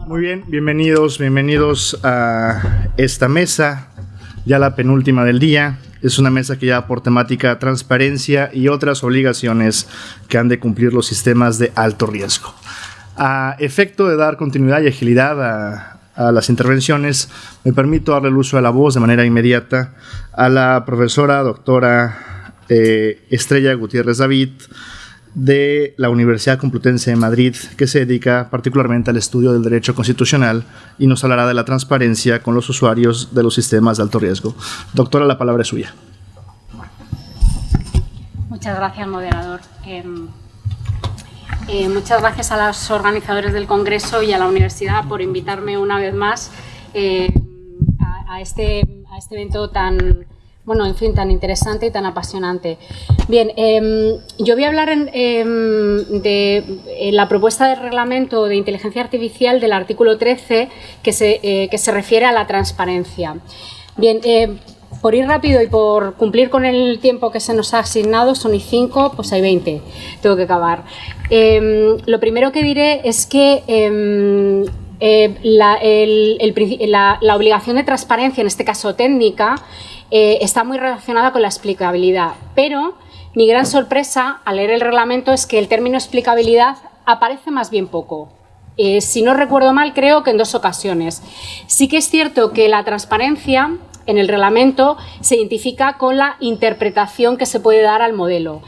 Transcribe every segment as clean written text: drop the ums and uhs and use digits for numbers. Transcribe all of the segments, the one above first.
Muy bien, bienvenidos a esta mesa, ya la penúltima del día. Es una mesa que lleva por temática transparencia y otras obligaciones que han de cumplir los sistemas de alto riesgo. A efecto de dar continuidad y agilidad a las intervenciones, me permito darle el uso de la voz de manera inmediata a la profesora doctora Estrella Gutiérrez David, de la Universidad Complutense de Madrid, que se dedica particularmente al estudio del derecho constitucional y nos hablará de la transparencia con los usuarios de los sistemas de alto riesgo. Doctora, la palabra es suya. Muchas gracias, moderador. Muchas gracias a los organizadores del Congreso y a la Universidad por invitarme una vez más a este evento tan tan interesante y tan apasionante. Bien, yo voy a hablar de la propuesta de reglamento de inteligencia artificial del artículo 13 que se refiere a la transparencia. Bien, por ir rápido y por cumplir con el tiempo que se nos ha asignado, son y 5, pues hay 20, tengo que acabar. Lo primero que diré es que la obligación de transparencia, en este caso técnica, está muy relacionada con la explicabilidad, pero mi gran sorpresa al leer el reglamento es que el término explicabilidad aparece más bien poco. Si no recuerdo mal, creo que en 2 ocasiones. Sí que es cierto que la transparencia en el reglamento se identifica con la interpretación que se puede dar al modelo.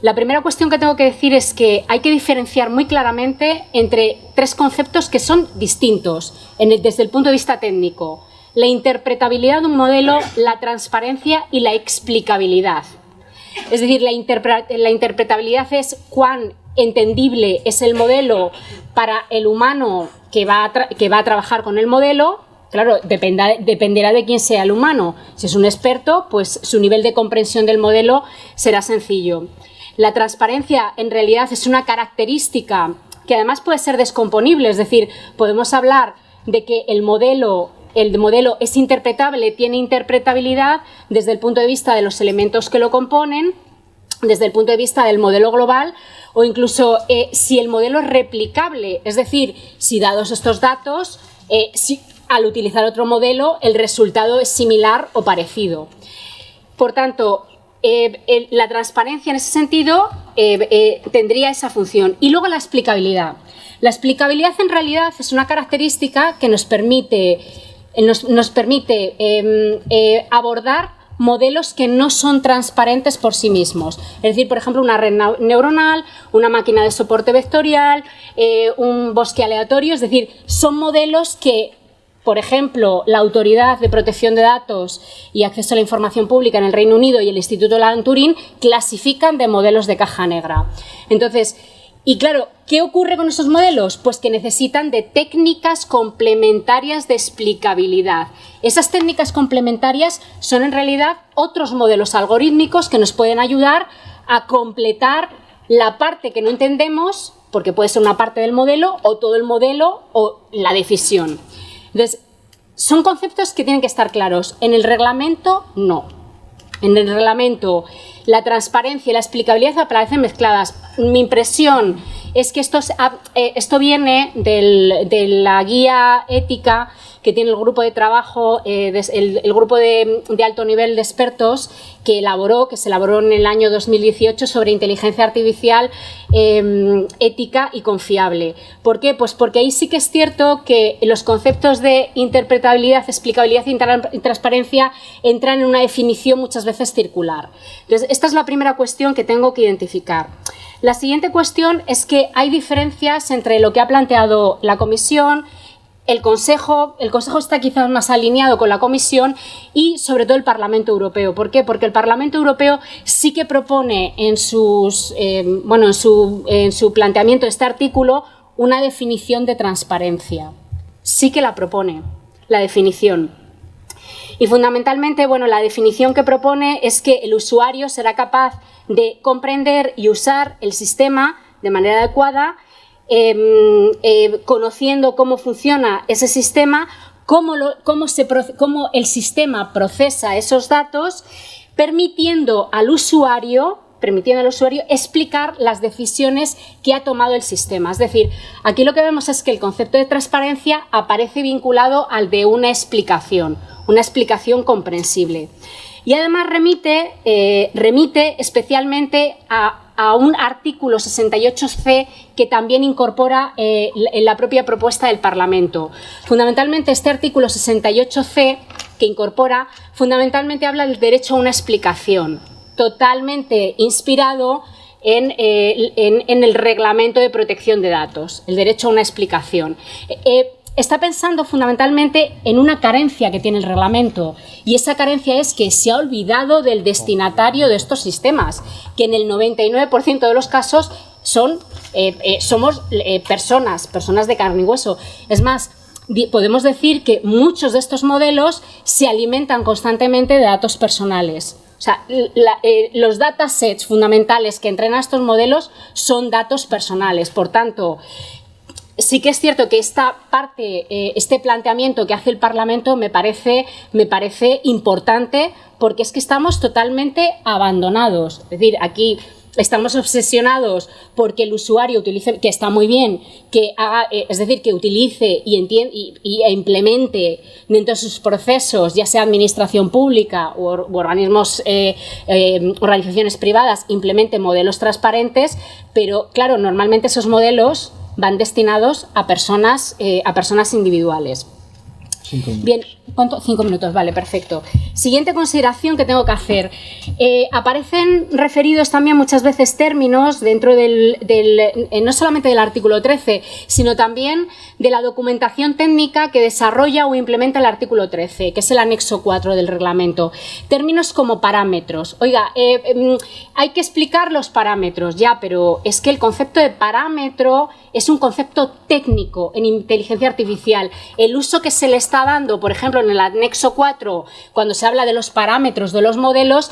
La primera cuestión que tengo que decir es que hay que diferenciar muy claramente entre 3 conceptos que son distintos desde el punto de vista técnico: la interpretabilidad de un modelo, la transparencia y la explicabilidad. Es decir, la interpretabilidad es cuán entendible es el modelo para el humano que va a trabajar con el modelo. Claro, dependerá de quién sea el humano. Si es un experto, pues su nivel de comprensión del modelo será sencillo. La transparencia, en realidad, es una característica que además puede ser descomponible. Es decir, podemos hablar de que el modelo es interpretable, tiene interpretabilidad desde el punto de vista de los elementos que lo componen, desde el punto de vista del modelo global, o incluso si el modelo es replicable, es decir, si dados estos datos, al utilizar otro modelo, el resultado es similar o parecido. Por tanto, la transparencia en ese sentido tendría esa función. Y luego la explicabilidad. La explicabilidad en realidad es una característica que nos permite abordar modelos que no son transparentes por sí mismos. Es decir, por ejemplo, una red neuronal, una máquina de soporte vectorial, un bosque aleatorio. Es decir, son modelos que, por ejemplo, la Autoridad de Protección de Datos y Acceso a la Información Pública en el Reino Unido y el Instituto Alan Turing clasifican de modelos de caja negra. Entonces, y claro, ¿qué ocurre con esos modelos? Pues que necesitan de técnicas complementarias de explicabilidad. Esas técnicas complementarias son en realidad otros modelos algorítmicos que nos pueden ayudar a completar la parte que no entendemos, porque puede ser una parte del modelo o todo el modelo o la decisión. Entonces, son conceptos que tienen que estar claros. En el reglamento, no. En el reglamento, la transparencia y la explicabilidad aparecen mezcladas. Mi impresión es que esto viene de la guía ética que tiene el grupo de trabajo, el grupo de alto nivel de expertos que se elaboró en el año 2018 sobre inteligencia artificial ética y confiable. ¿Por qué? Pues porque ahí sí que es cierto que los conceptos de interpretabilidad, explicabilidad y transparencia entran en una definición muchas veces circular. Entonces, esta es la primera cuestión que tengo que identificar. La siguiente cuestión es que hay diferencias entre lo que ha planteado la Comisión. El Consejo está quizás más alineado con la Comisión y, sobre todo, el Parlamento Europeo. ¿Por qué? Porque el Parlamento Europeo sí que propone en su planteamiento de este artículo una definición de transparencia. Sí que la propone, la definición. Y, fundamentalmente, la definición que propone es que el usuario será capaz de comprender y usar el sistema de manera adecuada, conociendo cómo funciona ese sistema, cómo el sistema procesa esos datos, permitiendo al usuario permitiendo al usuario explicar las decisiones que ha tomado el sistema. Es decir, aquí lo que vemos es que el concepto de transparencia aparece vinculado al de una explicación comprensible. Y además remite especialmente a un artículo 68C que también incorpora en la propia propuesta del Parlamento. Fundamentalmente, este artículo 68C que incorpora, fundamentalmente habla del derecho a una explicación, totalmente inspirado en el Reglamento de Protección de Datos, el derecho a una explicación. Está pensando fundamentalmente en una carencia que tiene el reglamento, y esa carencia es que se ha olvidado del destinatario de estos sistemas, que en el 99% de los casos somos personas de carne y hueso. Es más, podemos decir que muchos de estos modelos se alimentan constantemente de datos personales. O sea, los datasets fundamentales que entrenan estos modelos son datos personales. Por tanto, sí que es cierto que esta parte, este planteamiento que hace el Parlamento me parece importante, porque es que estamos totalmente abandonados. Es decir, aquí estamos obsesionados porque el usuario utilice, que está muy bien, que haga, es decir, que utilice e implemente dentro de sus procesos, ya sea administración pública u organismos, organizaciones privadas, implemente modelos transparentes, pero claro, normalmente esos modelos van destinados a personas individuales. 5 minutos. Bien, ¿cuánto? 5 minutos, vale, perfecto. Siguiente consideración que tengo que hacer. Aparecen referidos también muchas veces términos dentro no solamente del artículo 13, sino también de la documentación técnica que desarrolla o implementa el artículo 13, que es el anexo 4 del reglamento. Términos como parámetros. Oiga, hay que explicar los parámetros, ya, pero es que el concepto de parámetro es un concepto técnico en inteligencia artificial. El uso que se le está dando, por ejemplo, en el anexo 4, cuando se habla de los parámetros de los modelos,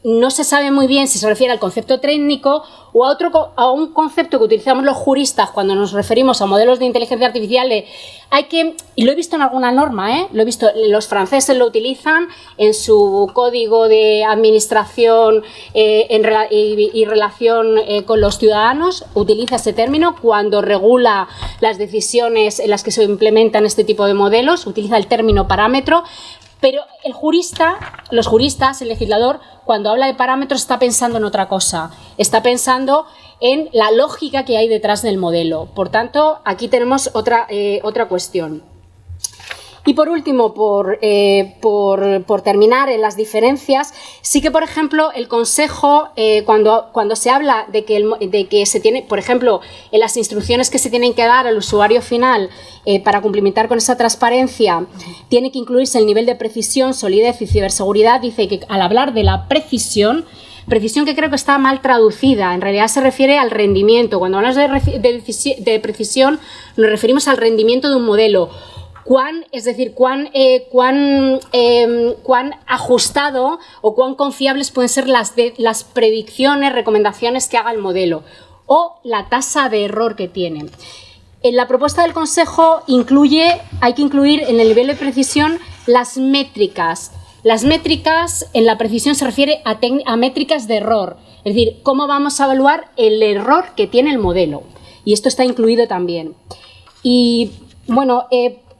no se sabe muy bien si se refiere al concepto técnico o a un concepto que utilizamos los juristas cuando nos referimos a modelos de inteligencia artificial. Y lo he visto en alguna norma, lo he visto, los franceses lo utilizan en su código de administración y relación con los ciudadanos, utiliza ese término cuando regula las decisiones en las que se implementan este tipo de modelos, utiliza el término parámetro. Pero los juristas, el legislador, cuando habla de parámetros está pensando en otra cosa, está pensando en la lógica que hay detrás del modelo. Por tanto, aquí tenemos otra cuestión. Y por último, por terminar en las diferencias, sí que, por ejemplo, el Consejo, cuando se habla de que se tiene, por ejemplo, en las instrucciones que se tienen que dar al usuario final para cumplimentar con esa transparencia, tiene que incluirse el nivel de precisión, solidez y ciberseguridad. Dice que al hablar de la precisión que creo que está mal traducida, en realidad se refiere al rendimiento. Cuando hablamos de precisión, nos referimos al rendimiento de un modelo. Cuán ajustado o cuán confiables pueden ser las predicciones, recomendaciones que haga el modelo, o la tasa de error que tiene. En la propuesta del Consejo hay que incluir en el nivel de precisión las métricas. Las métricas en la precisión se refiere a métricas de error, es decir, cómo vamos a evaluar el error que tiene el modelo. Y esto está incluido también. Y bueno,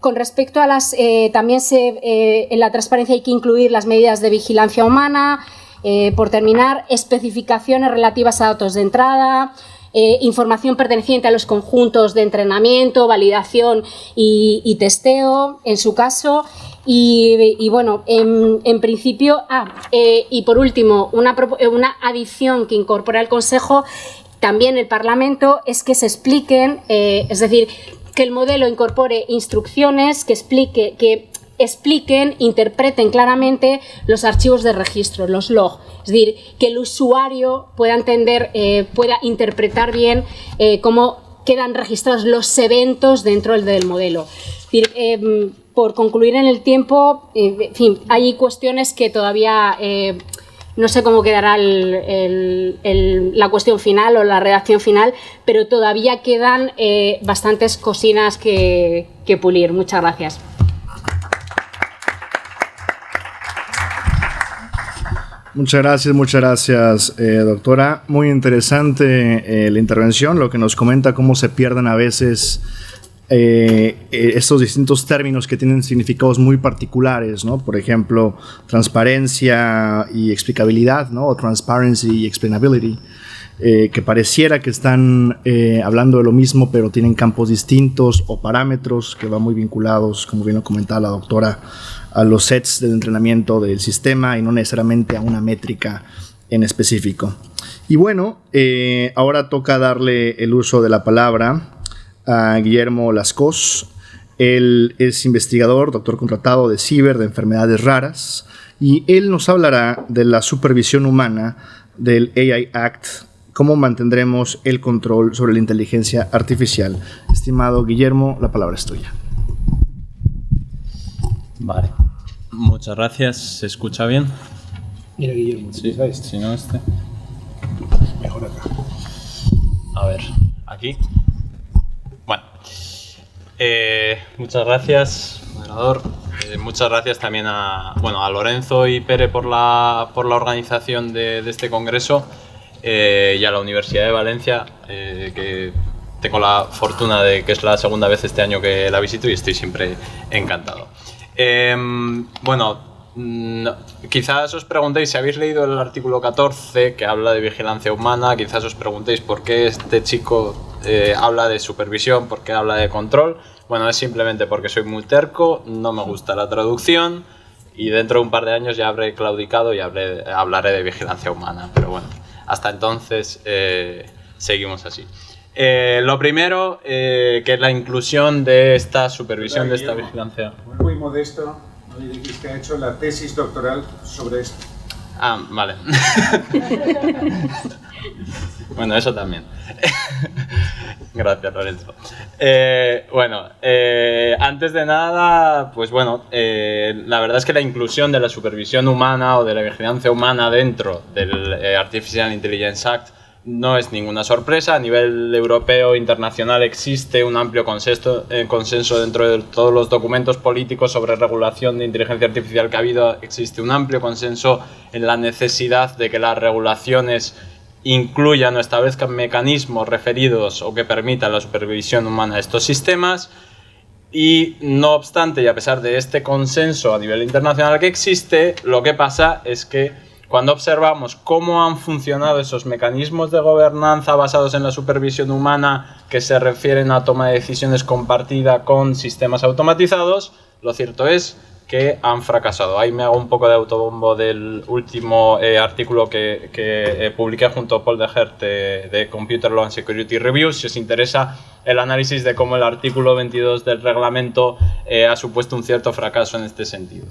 con respecto a también en la transparencia hay que incluir las medidas de vigilancia humana. Por terminar, especificaciones relativas a datos de entrada, información perteneciente a los conjuntos de entrenamiento, validación y testeo, en su caso. Y bueno, en principio, y por último, una adición que incorpora el Consejo, también el Parlamento, es que se expliquen, es decir, que el modelo incorpore instrucciones que expliquen, interpreten claramente los archivos de registro, los log. Es decir, que el usuario pueda entender, pueda interpretar bien cómo quedan registrados los eventos dentro del modelo. Es decir, por concluir en el tiempo, en fin, hay cuestiones que todavía no sé cómo quedará la cuestión final o la redacción final, pero todavía quedan bastantes cosinas que pulir. Muchas gracias. Muchas gracias, doctora. Muy interesante la intervención, lo que nos comenta cómo se pierden a veces estos distintos términos que tienen significados muy particulares, ¿no? Por ejemplo, transparencia y explicabilidad, ¿no? O transparency y explainability, que pareciera que están hablando de lo mismo, pero tienen campos distintos o parámetros que van muy vinculados, como bien lo comentaba la doctora, a los sets del entrenamiento del sistema y no necesariamente a una métrica en específico. Y bueno, ahora toca darle el uso de la palabra a Guillermo Lascós. Él es investigador, doctor contratado de CIBER, de enfermedades raras, y él nos hablará de la supervisión humana del AI Act, cómo mantendremos el control sobre la inteligencia artificial. Estimado Guillermo, la palabra es tuya. Vale, muchas gracias. ¿Se escucha bien? Mira, Guillermo, sí, si no este. Mejor acá. A ver, aquí. Bueno, muchas gracias, moderador. Muchas gracias también a Lorenzo y Pere por la organización de este congreso y a la Universidad de Valencia, que tengo la fortuna de que es la segunda vez este año que la visito y estoy siempre encantado. Quizás os preguntéis, si habéis leído el artículo 14 que habla de vigilancia humana, quizás os preguntéis por qué este chico habla de supervisión, por qué habla de control. Bueno, es simplemente porque soy muy terco, no me gusta la traducción y dentro de un par de años ya habré claudicado y hablaré de vigilancia humana. Pero bueno, hasta entonces seguimos así. Lo primero, que es la inclusión de esta supervisión, de esta vigilancia. Muy modesto, que ha hecho la tesis doctoral sobre esto. Ah, vale. Bueno, eso también. Gracias, Lorenzo. Antes de nada, pues bueno, la verdad es que la inclusión de la supervisión humana o de la vigilancia humana dentro del Artificial Intelligence Act no es ninguna sorpresa. A nivel europeo e internacional existe un amplio consenso dentro de todos los documentos políticos sobre regulación de inteligencia artificial que ha habido. Existe un amplio consenso en la necesidad de que las regulaciones incluyan o establezcan mecanismos referidos o que permitan la supervisión humana de estos sistemas. Y no obstante, y a pesar de este consenso a nivel internacional que existe, lo que pasa es que cuando observamos cómo han funcionado esos mecanismos de gobernanza basados en la supervisión humana que se refieren a toma de decisiones compartida con sistemas automatizados, lo cierto es que han fracasado. Ahí me hago un poco de autobombo del último artículo que publiqué junto a Paul de Hert de Computer Law and Security Review. Si os interesa el análisis de cómo el artículo 22 del reglamento ha supuesto un cierto fracaso en este sentido.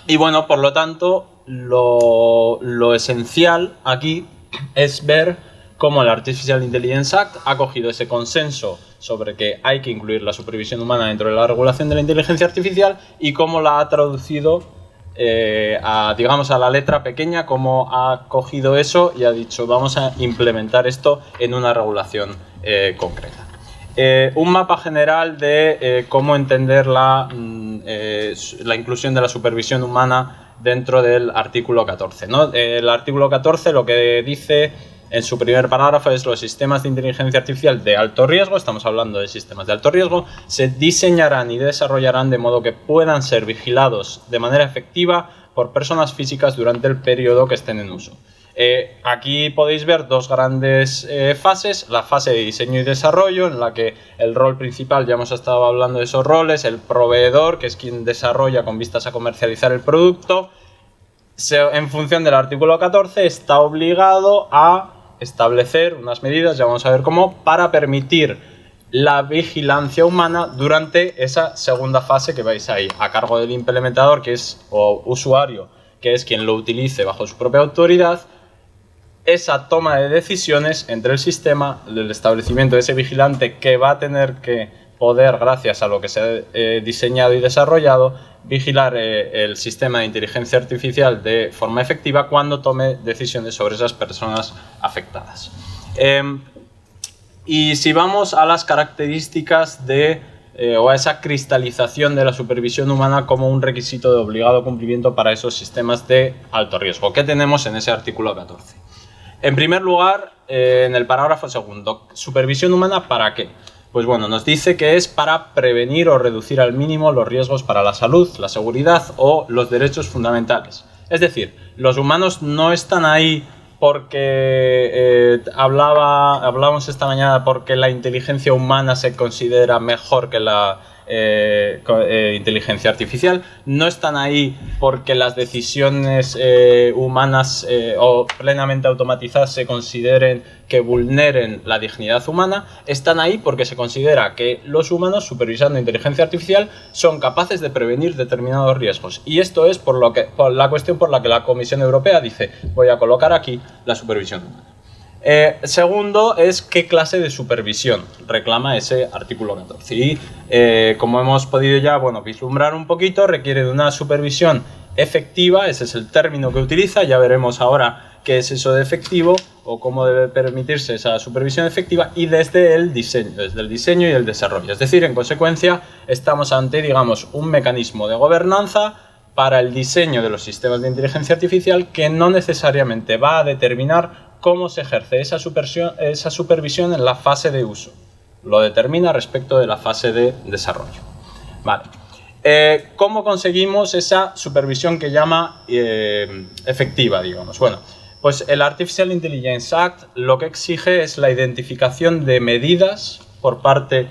Y bueno, por lo tanto, lo esencial aquí es ver cómo el Artificial Intelligence Act ha cogido ese consenso sobre que hay que incluir la supervisión humana dentro de la regulación de la inteligencia artificial y cómo la ha traducido digamos a la letra pequeña, cómo ha cogido eso y ha dicho vamos a implementar esto en una regulación concreta. Un mapa general de cómo entender la inclusión de la supervisión humana dentro del artículo 14, ¿no? El artículo 14 lo que dice en su primer parágrafo es: los sistemas de inteligencia artificial de alto riesgo, estamos hablando de sistemas de alto riesgo, se diseñarán y desarrollarán de modo que puedan ser vigilados de manera efectiva por personas físicas durante el periodo que estén en uso. Aquí podéis ver dos grandes fases: la fase de diseño y desarrollo, en la que el rol principal, ya hemos estado hablando de esos roles, el proveedor, que es quien desarrolla con vistas a comercializar el producto, en función del artículo 14 está obligado a establecer unas medidas, ya vamos a ver cómo, para permitir la vigilancia humana durante esa segunda fase que vais ahí, a cargo del implementador, que es, o usuario, que es quien lo utilice bajo su propia autoridad, esa toma de decisiones entre el sistema, el establecimiento de ese vigilante que va a tener que poder, gracias a lo que se ha diseñado y desarrollado, vigilar el sistema de inteligencia artificial de forma efectiva cuando tome decisiones sobre esas personas afectadas. Y si vamos a las características de o a esa cristalización de la supervisión humana como un requisito de obligado cumplimiento para esos sistemas de alto riesgo. ¿Qué tenemos en ese artículo 14? En primer lugar, en el parágrafo segundo, ¿supervisión humana para qué? Pues bueno, nos dice que es para prevenir o reducir al mínimo los riesgos para la salud, la seguridad o los derechos fundamentales. Es decir, los humanos no están ahí porque hablábamos esta mañana porque la inteligencia humana se considera mejor que la inteligencia artificial, no están ahí porque las decisiones humanas o plenamente automatizadas se consideren que vulneren la dignidad humana, están ahí porque se considera que los humanos, supervisando inteligencia artificial, son capaces de prevenir determinados riesgos. Y esto es por la cuestión por la que la Comisión Europea dice: voy a colocar aquí la supervisión humana. Segundo es qué clase de supervisión reclama ese artículo 14 y como hemos podido ya vislumbrar un poquito, requiere de una supervisión efectiva, ese es el término que utiliza, ya veremos ahora qué es eso de efectivo o cómo debe permitirse esa supervisión efectiva, y desde el diseño y el desarrollo. Es decir, en consecuencia estamos ante, digamos, un mecanismo de gobernanza para el diseño de los sistemas de inteligencia artificial que no necesariamente va a determinar cómo se ejerce esa supervisión en la fase de uso. Lo determina respecto de la fase de desarrollo. Vale. ¿Cómo conseguimos esa supervisión que llama efectiva, digamos? Bueno, pues el Artificial Intelligence Act lo que exige es la identificación de medidas por parte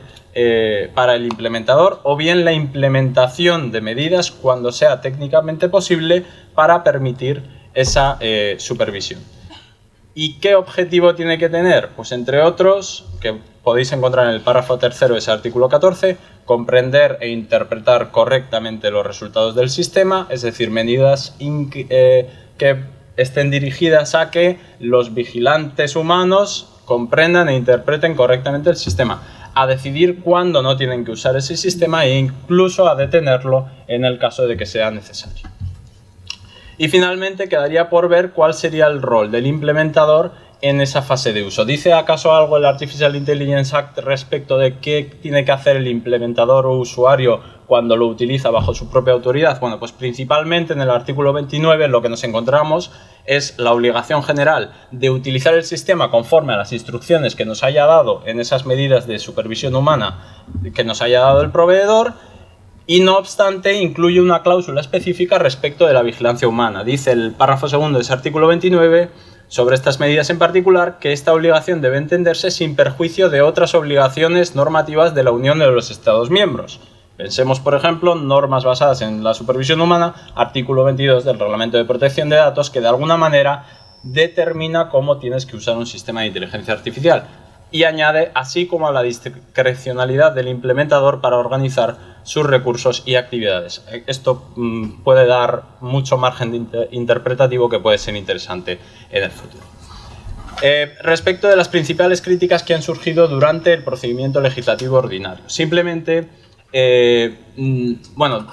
para el implementador, o bien la implementación de medidas cuando sea técnicamente posible para permitir esa supervisión. ¿Y qué objetivo tiene que tener? Pues entre otros, que podéis encontrar en el párrafo tercero de ese artículo 14, comprender e interpretar correctamente los resultados del sistema, es decir, medidas que estén dirigidas a que los vigilantes humanos comprendan e interpreten correctamente el sistema, a decidir cuándo no tienen que usar ese sistema e incluso a detenerlo en el caso de que sea necesario. Y finalmente quedaría por ver cuál sería el rol del implementador en esa fase de uso. ¿Dice acaso algo el Artificial Intelligence Act respecto de qué tiene que hacer el implementador o usuario cuando lo utiliza bajo su propia autoridad? Bueno, pues principalmente en el artículo 29 lo que nos encontramos es la obligación general de utilizar el sistema conforme a las instrucciones que nos haya dado en esas medidas de supervisión humana que nos haya dado el proveedor. Y no obstante, incluye una cláusula específica respecto de la vigilancia humana. Dice el párrafo segundo de ese artículo 29, sobre estas medidas en particular, que esta obligación debe entenderse sin perjuicio de otras obligaciones normativas de la Unión de los Estados miembros. Pensemos, por ejemplo, normas basadas en la supervisión humana, artículo 22 del Reglamento de Protección de Datos, que de alguna manera determina cómo tienes que usar un sistema de inteligencia artificial. Y añade, así como a la discrecionalidad del implementador para organizar sus recursos y actividades. Esto puede dar mucho margen interpretativo que puede ser interesante en el futuro. Respecto de las principales críticas que han surgido durante el procedimiento legislativo ordinario. Simplemente,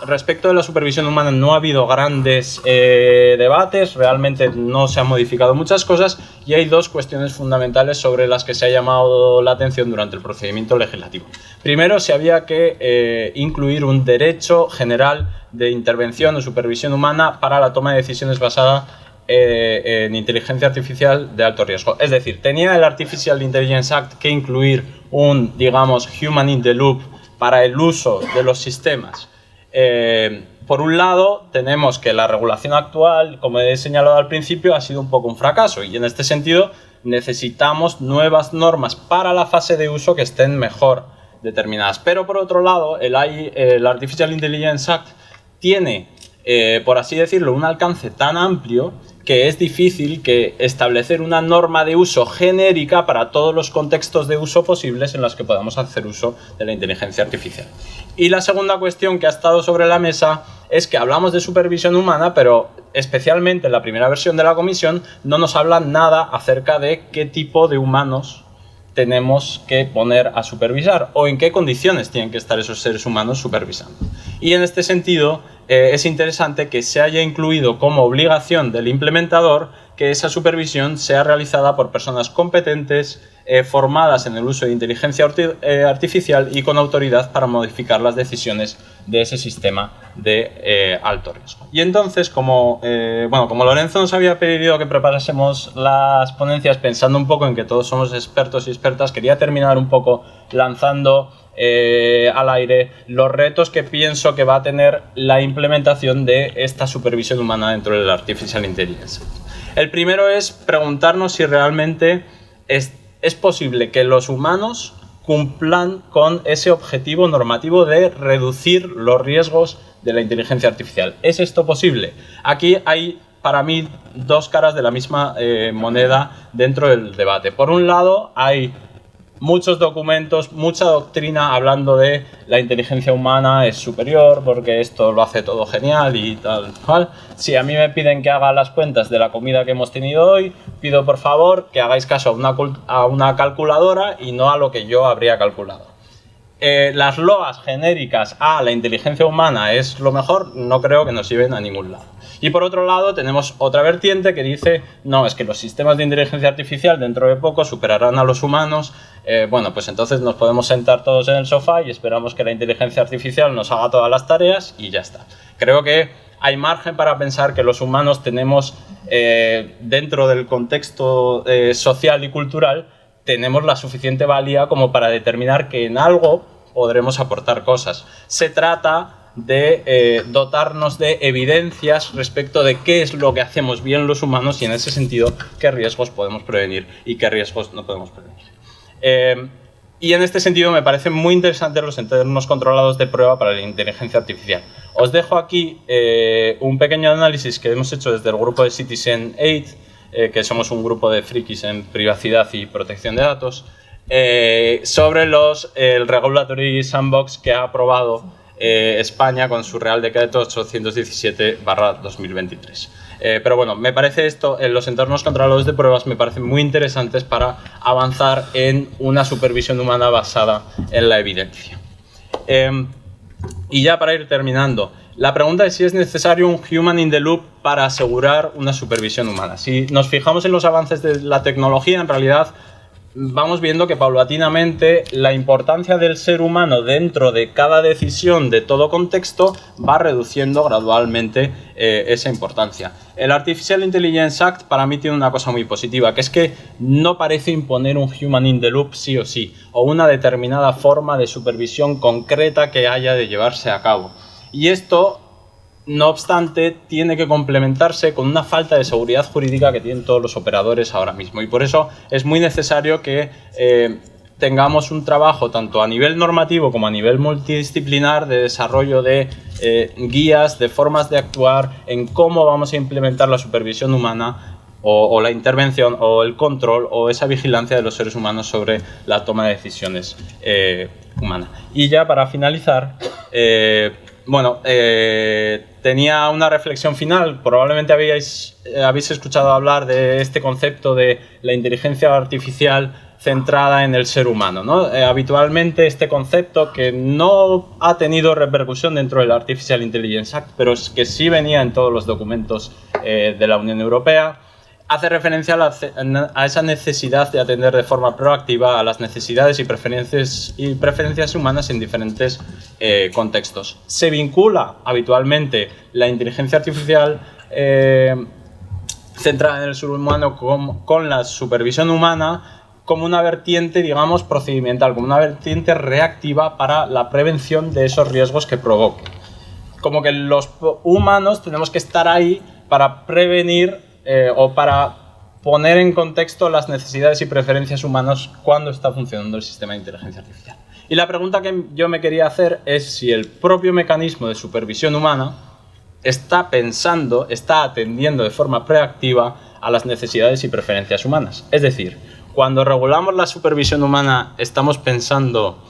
respecto de la supervisión humana no ha habido grandes debates, realmente no se han modificado muchas cosas y hay dos cuestiones fundamentales sobre las que se ha llamado la atención durante el procedimiento legislativo. Primero, si había que incluir un derecho general de intervención o supervisión humana para la toma de decisiones basada en inteligencia artificial de alto riesgo. Es decir, tenía el Artificial Intelligence Act que incluir un, digamos, human in the loop para el uso de los sistemas. Por un lado, tenemos que la regulación actual, como he señalado al principio, ha sido un poco un fracaso y en este sentido necesitamos nuevas normas para la fase de uso que estén mejor determinadas. Pero por otro lado, el Artificial Intelligence Act tiene, por así decirlo, un alcance tan amplio que es difícil que establecer una norma de uso genérica para todos los contextos de uso posibles en los que podamos hacer uso de la inteligencia artificial. Y la segunda cuestión que ha estado sobre la mesa es que hablamos de supervisión humana, pero especialmente en la primera versión de la Comisión no nos habla nada acerca de qué tipo de humanos tenemos que poner a supervisar o en qué condiciones tienen que estar esos seres humanos supervisando. Y en este sentido es interesante que se haya incluido como obligación del implementador que esa supervisión sea realizada por personas competentes, formadas en el uso de inteligencia artificial y con autoridad para modificar las decisiones de ese sistema de alto riesgo. Y entonces, como Lorenzo nos había pedido que preparásemos las ponencias pensando un poco en que todos somos expertos y expertas, quería terminar un poco lanzando al aire los retos que pienso que va a tener la implementación de esta supervisión humana dentro del Artificial Intelligence. El primero es preguntarnos si realmente es posible que los humanos cumplan con ese objetivo normativo de reducir los riesgos de la inteligencia artificial. ¿Es esto posible? Aquí hay, para mí, dos caras de la misma moneda dentro del debate. Por un lado, hay muchos documentos, mucha doctrina hablando de la inteligencia humana es superior porque esto lo hace todo genial y tal cual. Si a mí me piden que haga las cuentas de la comida que hemos tenido hoy, pido por favor que hagáis caso a una calculadora y no a lo que yo habría calculado. Las loas genéricas a la inteligencia humana es lo mejor, no creo que nos lleven a ningún lado. Y por otro lado tenemos otra vertiente que dice, no, es que los sistemas de inteligencia artificial dentro de poco superarán a los humanos. Bueno, pues entonces nos podemos sentar todos en el sofá y esperamos que la inteligencia artificial nos haga todas las tareas y ya está. Creo que hay margen para pensar que los humanos tenemos, dentro del contexto social y cultural, tenemos la suficiente valía como para determinar que en algo podremos aportar cosas. Se trata de dotarnos de evidencias respecto de qué es lo que hacemos bien los humanos y en ese sentido qué riesgos podemos prevenir y qué riesgos no podemos prevenir. Y en este sentido me parecen muy interesantes los entornos controlados de prueba para la inteligencia artificial. Os dejo aquí un pequeño análisis que hemos hecho desde el grupo de Citizen8, que somos un grupo de frikis en privacidad y protección de datos, sobre el Regulatory Sandbox que ha aprobado España con su Real Decreto 817/2023. Pero bueno, me parece esto, los entornos controlados de pruebas me parecen muy interesantes para avanzar en una supervisión humana basada en la evidencia. Y ya para ir terminando, la pregunta es si es necesario un human in the loop para asegurar una supervisión humana. Si nos fijamos en los avances de la tecnología, en realidad vamos viendo que paulatinamente la importancia del ser humano dentro de cada decisión de todo contexto va reduciendo gradualmente esa importancia. El Artificial Intelligence Act para mí tiene una cosa muy positiva, que es que no parece imponer un human in the loop sí o sí, o una determinada forma de supervisión concreta que haya de llevarse a cabo. Y esto, no obstante, tiene que complementarse con una falta de seguridad jurídica que tienen todos los operadores ahora mismo. Y por eso es muy necesario que tengamos un trabajo tanto a nivel normativo como a nivel multidisciplinar de desarrollo de guías, de formas de actuar en cómo vamos a implementar la supervisión humana o la intervención o el control o esa vigilancia de los seres humanos sobre la toma de decisiones humana. Y ya para finalizar, tenía una reflexión final. Probablemente habéis escuchado hablar de este concepto de la inteligencia artificial centrada en el ser humano, ¿no? Habitualmente este concepto, que no ha tenido repercusión dentro del Artificial Intelligence Act, pero que sí venía en todos los documentos de la Unión Europea, hace referencia a esa necesidad de atender de forma proactiva a las necesidades y preferencias humanas en diferentes contextos. Se vincula habitualmente la inteligencia artificial centrada en el ser humano con la supervisión humana como una vertiente, digamos, procedimental, como una vertiente reactiva para la prevención de esos riesgos que provoque. Como que los humanos tenemos que estar ahí para prevenir o para poner en contexto las necesidades y preferencias humanas cuando está funcionando el sistema de inteligencia artificial. Y la pregunta que yo me quería hacer es si el propio mecanismo de supervisión humana está atendiendo de forma proactiva a las necesidades y preferencias humanas. Es decir, cuando regulamos la supervisión humana estamos pensando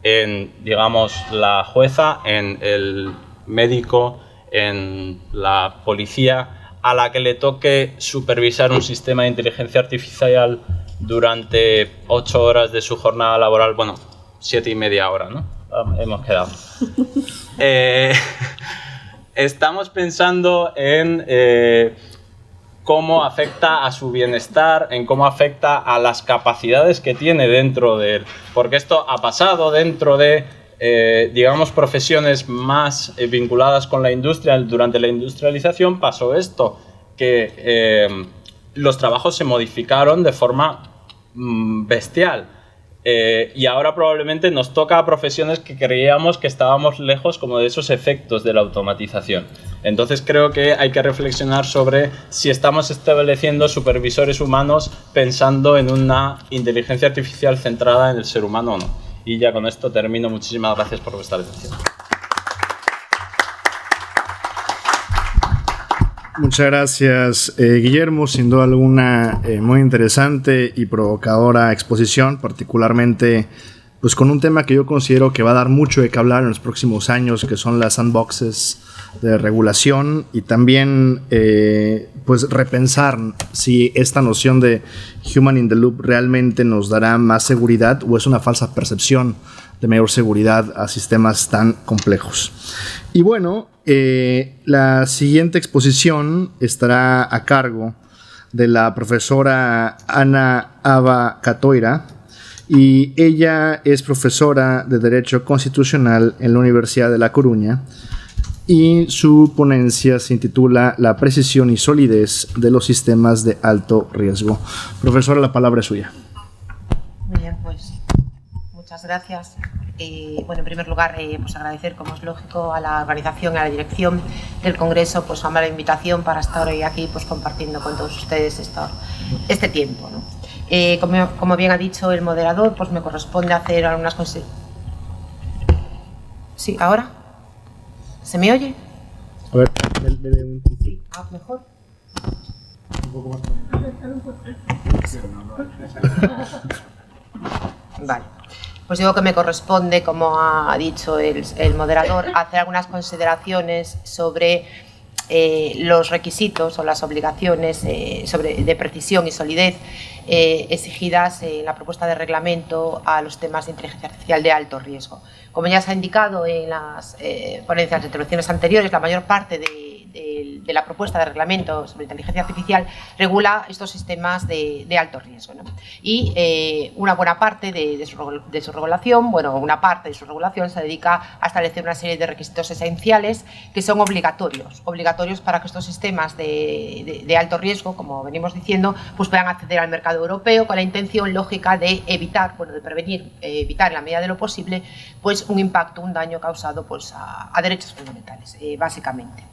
en, digamos, la jueza, en el médico, en la policía, a la que le toque supervisar un sistema de inteligencia artificial durante 8 horas de su jornada laboral, bueno, 7,5 horas, ¿no? Hemos quedado. Estamos pensando en cómo afecta a su bienestar, en cómo afecta a las capacidades que tiene dentro de él. Porque esto ha pasado dentro de, digamos, profesiones más vinculadas con la industria. Durante la industrialización pasó esto, que los trabajos se modificaron de forma bestial. Y ahora probablemente nos toca a profesiones que creíamos que estábamos lejos como de esos efectos de la automatización. Entonces creo que hay que reflexionar sobre si estamos estableciendo supervisores humanos pensando en una inteligencia artificial centrada en el ser humano o no. Y ya con esto termino. Muchísimas gracias por vuestra atención. Muchas gracias, Guillermo. Sin duda alguna, muy interesante y provocadora exposición, particularmente pues con un tema que yo considero que va a dar mucho de qué hablar en los próximos años, que son las sandboxes de regulación, y también pues repensar si esta noción de human in the loop realmente nos dará más seguridad o es una falsa percepción de mayor seguridad a sistemas tan complejos. Y bueno, la siguiente exposición estará a cargo de la profesora Ana Aba Catoira, y ella es profesora de Derecho Constitucional en la Universidad de La Coruña, y su ponencia se intitula La precisión y solidez de los sistemas de alto riesgo. Profesora, la palabra es suya. Muy bien, pues muchas gracias. Bueno, en primer lugar, pues agradecer, como es lógico, a la organización y a la dirección del Congreso pues su amable invitación para estar hoy aquí pues compartiendo con todos ustedes este tiempo, ¿no? Como bien ha dicho el moderador, pues me corresponde hacer algunas cosas. ¿Sí? ¿Ahora? ¿Se me oye? A ver, dele un... Sí, mejor. Un poco más. Vale. Pues digo que me corresponde, como ha dicho el moderador, hacer algunas consideraciones sobre los requisitos o las obligaciones de precisión y solidez exigidas en la propuesta de reglamento a los temas de inteligencia artificial de alto riesgo. Como ya se ha indicado en las ponencias de intervenciones anteriores, la mayor parte de la propuesta de reglamento sobre inteligencia artificial regula estos sistemas de alto riesgo, ¿no? Y una buena parte de su regulación, una parte de su regulación se dedica a establecer una serie de requisitos esenciales que son obligatorios para que estos sistemas de alto riesgo, como venimos diciendo, pues puedan acceder al mercado europeo con la intención lógica de evitar, de prevenir, evitar en la medida de lo posible, pues un impacto, un daño causado pues a derechos fundamentales, básicamente.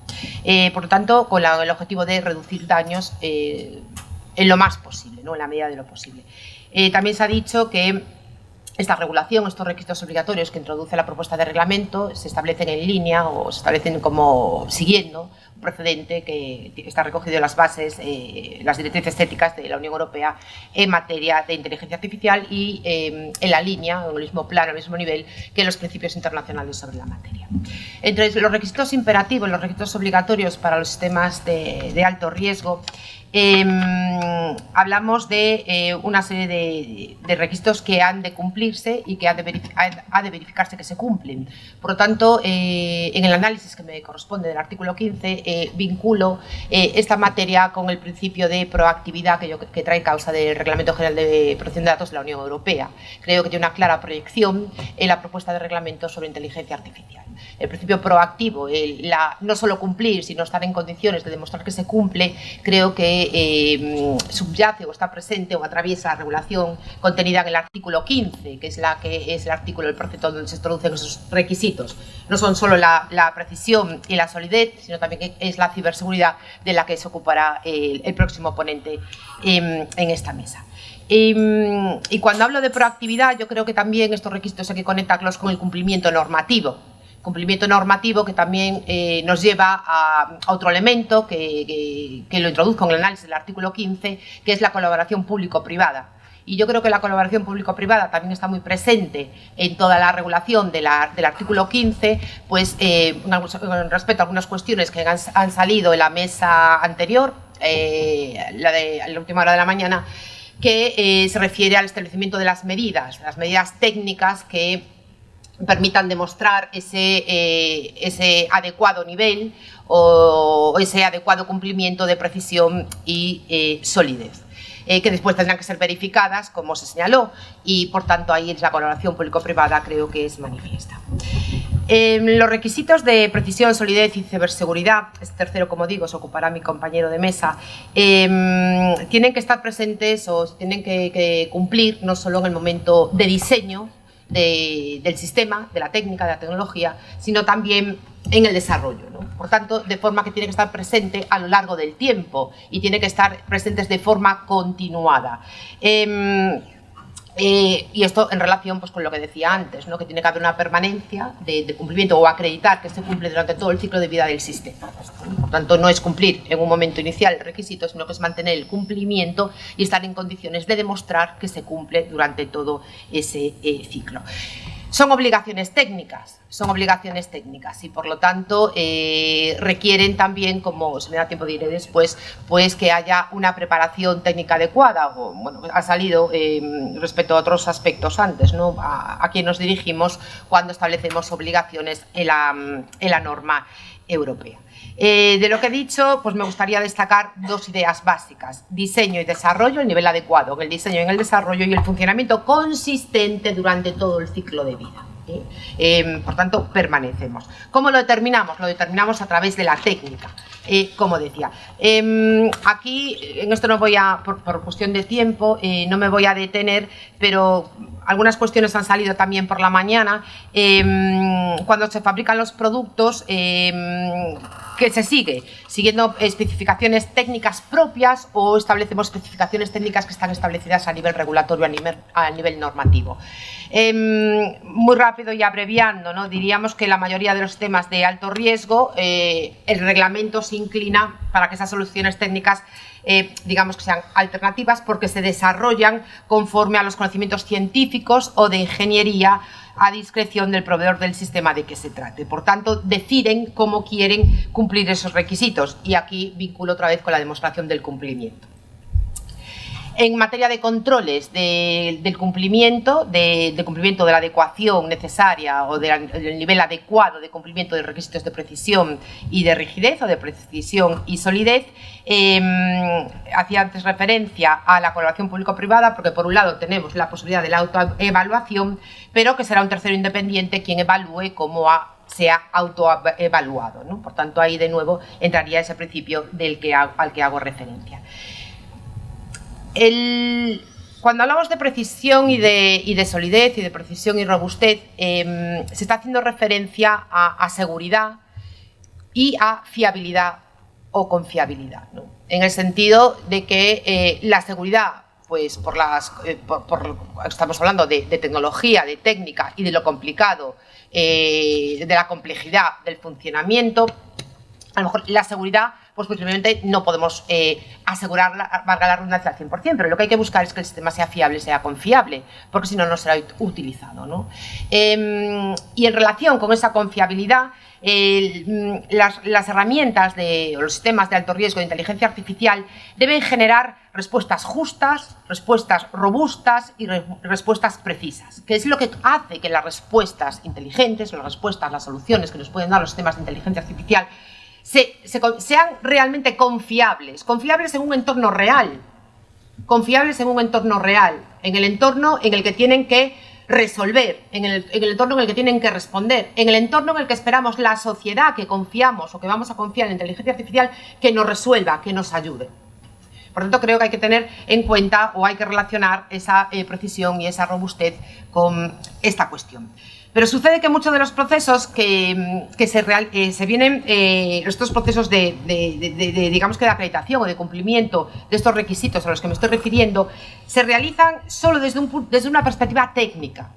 Por lo tanto, con el objetivo de reducir daños en lo más posible, ¿no? En la medida de lo posible. También se ha dicho que esta regulación, estos requisitos obligatorios que introduce la propuesta de reglamento, se establecen en línea o se establecen como siguiendo un precedente que está recogido en las bases, las directrices éticas de la Unión Europea en materia de inteligencia artificial y en la línea, en el mismo plano, al mismo nivel que los principios internacionales sobre la materia. Entre los requisitos imperativos, los requisitos obligatorios para los sistemas de alto riesgo, hablamos de una serie de requisitos que han de cumplirse y que ha de verificarse que se cumplen. Por lo tanto, en el análisis que me corresponde del artículo 15, vinculo esta materia con el principio de proactividad que trae causa del Reglamento General de Protección de Datos de la Unión Europea. Creo que tiene una clara proyección en la propuesta de reglamento sobre inteligencia artificial. El principio proactivo, no solo cumplir, sino estar en condiciones de demostrar que se cumple, creo que subyace o está presente o atraviesa la regulación contenida en el artículo 15, que es el artículo del precepto donde se introducen esos requisitos. No son solo la precisión y la solidez, sino también que es la ciberseguridad de la que se ocupará el próximo ponente en esta mesa. Y cuando hablo de proactividad, yo creo que también estos requisitos hay que conectarlos con el cumplimiento normativo. Cumplimiento normativo que también nos lleva a otro elemento que lo introduzco en el análisis del artículo 15, que es la colaboración público-privada. Y yo creo que la colaboración público-privada también está muy presente en toda la regulación del artículo 15, pues con respecto a algunas cuestiones que han salido en la mesa anterior, la última hora de la mañana, que se refiere al establecimiento de las medidas técnicas que permitan demostrar ese adecuado nivel o ese adecuado cumplimiento de precisión y solidez, que después tendrán que ser verificadas, como se señaló, y por tanto ahí la colaboración público-privada creo que es manifiesta. Los requisitos de precisión, solidez y ciberseguridad, este tercero, como digo, se ocupará mi compañero de mesa, tienen que estar presentes o tienen que cumplir no solo en el momento de diseño del sistema, de la técnica, de la tecnología, sino también en el desarrollo, ¿no? Por tanto, de forma que tiene que estar presente a lo largo del tiempo y tiene que estar presentes de forma continuada. Y esto en relación pues, con lo que decía antes, ¿no? Que tiene que haber una permanencia de cumplimiento o acreditar que se cumple durante todo el ciclo de vida del sistema. Por tanto, no es cumplir en un momento inicial el requisito, sino que es mantener el cumplimiento y estar en condiciones de demostrar que se cumple durante todo ese ciclo. Son obligaciones técnicas y por lo tanto requieren también, como se me da tiempo de ir después, pues que haya una preparación técnica adecuada, o bueno, ha salido respecto a otros aspectos antes, ¿no? A quien nos dirigimos cuando establecemos obligaciones en la norma europea. De lo que he dicho, pues me gustaría destacar dos ideas básicas: diseño y desarrollo, el nivel adecuado en el diseño y en el desarrollo, y el funcionamiento consistente durante todo el ciclo de vida. Por tanto, permanecemos. ¿Cómo lo determinamos? Lo determinamos a través de la técnica, como decía. Aquí, en esto no voy a, por cuestión de tiempo, no me voy a detener, pero algunas cuestiones han salido también por la mañana. Cuando se fabrican los productos, ¿qué se sigue? Siguiendo especificaciones técnicas propias o establecemos especificaciones técnicas que están establecidas a nivel regulatorio, a nivel normativo. Muy rápido y abreviando, ¿no? Diríamos que la mayoría de los temas de alto riesgo, el reglamento se inclina para que esas soluciones técnicas digamos que sean alternativas porque se desarrollan conforme a los conocimientos científicos o de ingeniería a discreción del proveedor del sistema de que se trate. Por tanto, deciden cómo quieren cumplir esos requisitos y aquí vinculo otra vez con la demostración del cumplimiento. En materia de controles del cumplimiento, de la adecuación necesaria o del nivel adecuado de cumplimiento de requisitos de precisión y de rigidez o de precisión y solidez, hacía antes referencia a la colaboración público-privada porque por un lado tenemos la posibilidad de la autoevaluación, pero que será un tercero independiente quien evalúe cómo sea autoevaluado, ¿no? Por tanto, ahí de nuevo entraría ese principio al que hago referencia. Cuando hablamos de precisión y de solidez y de precisión y robustez, se está haciendo referencia a seguridad y a fiabilidad o confiabilidad, ¿no? En el sentido de que la seguridad, pues estamos hablando de tecnología, de técnica y de lo complicado, de la complejidad del funcionamiento. A lo mejor la seguridad, pues posiblemente no podemos asegurarla, valga la redundancia, al 100%, pero lo que hay que buscar es que el sistema sea fiable, sea confiable, porque si no, no será utilizado, ¿no? Y en relación con esa confiabilidad, las herramientas o los sistemas de alto riesgo de inteligencia artificial deben generar respuestas justas, respuestas robustas y respuestas precisas, que es lo que hace que las respuestas inteligentes, las soluciones que nos pueden dar los sistemas de inteligencia artificial sean realmente confiables en un entorno real, en el entorno en el que tienen que resolver, en el entorno en el que tienen que responder, en el entorno en el que esperamos la sociedad que confiamos o que vamos a confiar en inteligencia artificial que nos resuelva, que nos ayude. Por tanto, creo que hay que tener en cuenta o hay que relacionar esa precisión y esa robustez con esta cuestión. Pero sucede que muchos de los procesos se vienen, estos procesos digamos que de acreditación o de cumplimiento de estos requisitos a los que me estoy refiriendo, se realizan solo desde una perspectiva técnica,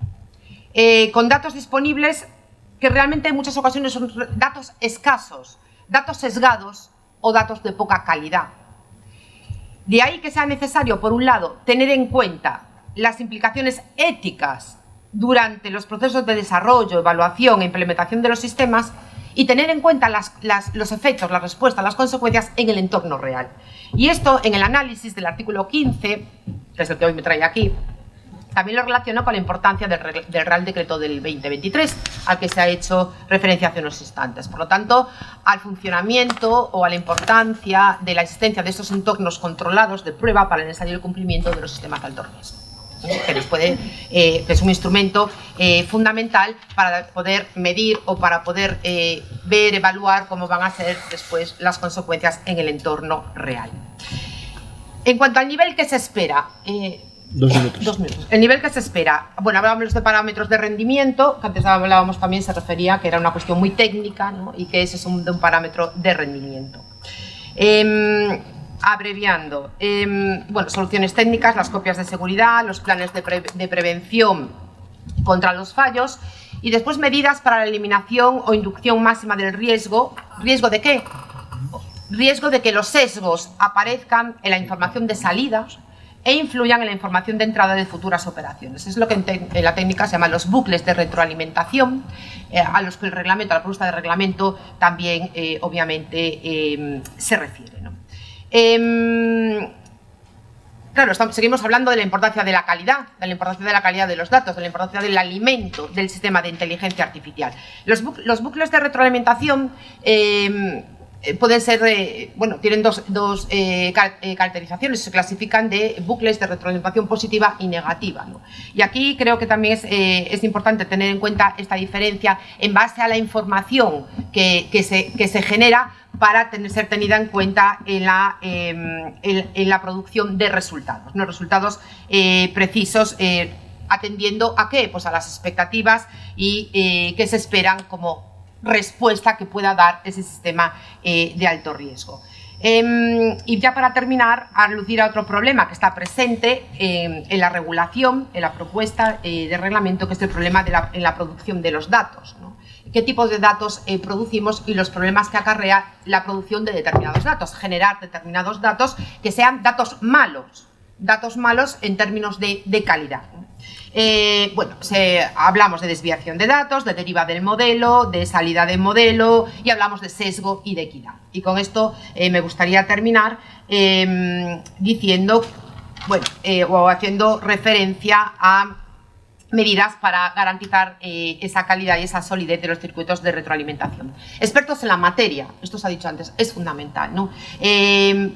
con datos disponibles que realmente en muchas ocasiones son datos escasos, datos sesgados o datos de poca calidad. De ahí que sea necesario, por un lado, tener en cuenta las implicaciones éticas durante los procesos de desarrollo, evaluación e implementación de los sistemas y tener en cuenta los efectos, las respuestas, las consecuencias en el entorno real. Y esto en el análisis del artículo 15, que es el que hoy me trae aquí, también lo relaciono con la importancia del Real Decreto del 2023, al que se ha hecho referencia hace unos instantes. Por lo tanto, al funcionamiento o a la importancia de la existencia de estos entornos controlados de prueba para el ensayo y el cumplimiento de los sistemas de alto riesgo, que es un instrumento fundamental para poder medir o para poder ver, evaluar cómo van a ser después las consecuencias en el entorno real. En cuanto al nivel que se espera, 2 minutos. 2 minutos. El nivel que se espera, bueno, hablábamos de parámetros de rendimiento, que antes hablábamos también, se refería que era una cuestión muy técnica, ¿no? Y que ese es un parámetro de rendimiento. Abreviando, bueno, soluciones técnicas, las copias de seguridad, los planes de prevención contra los fallos y después medidas para la eliminación o inducción máxima del riesgo. ¿Riesgo de qué? Riesgo de que los sesgos aparezcan en la información de salida e influyan en la información de entrada de futuras operaciones. Es lo que en la técnica se llama los bucles de retroalimentación, a los que el reglamento, la propuesta de reglamento también obviamente se refiere, ¿no? Claro, seguimos hablando de la importancia de la calidad, de los datos, de la importancia del alimento del sistema de inteligencia artificial. Los bucles de retroalimentación pueden ser, bueno, tienen dos caracterizaciones, se clasifican de bucles de retroalimentación positiva y negativa, ¿no? Y aquí creo que también es importante tener en cuenta esta diferencia en base a la información que se genera para ser tenida en cuenta en la producción de resultados, ¿no? Resultados precisos, atendiendo a qué, pues a las expectativas y que se esperan como respuesta que pueda dar ese sistema de alto riesgo. Y ya para terminar, aludir a otro problema que está presente en la regulación, en la propuesta de reglamento, que es el problema en la producción de los datos, ¿no? Qué tipos de datos producimos y los problemas que acarrea la producción de determinados datos, generar determinados datos que sean datos malos en términos de calidad. Bueno, hablamos de desviación de datos, de deriva del modelo, de salida del modelo y hablamos de sesgo y de equidad. Y con esto me gustaría terminar diciendo, bueno, o haciendo referencia a medidas para garantizar esa calidad y esa solidez de los circuitos de retroalimentación. Expertos en la materia, esto se ha dicho antes, es fundamental, ¿no?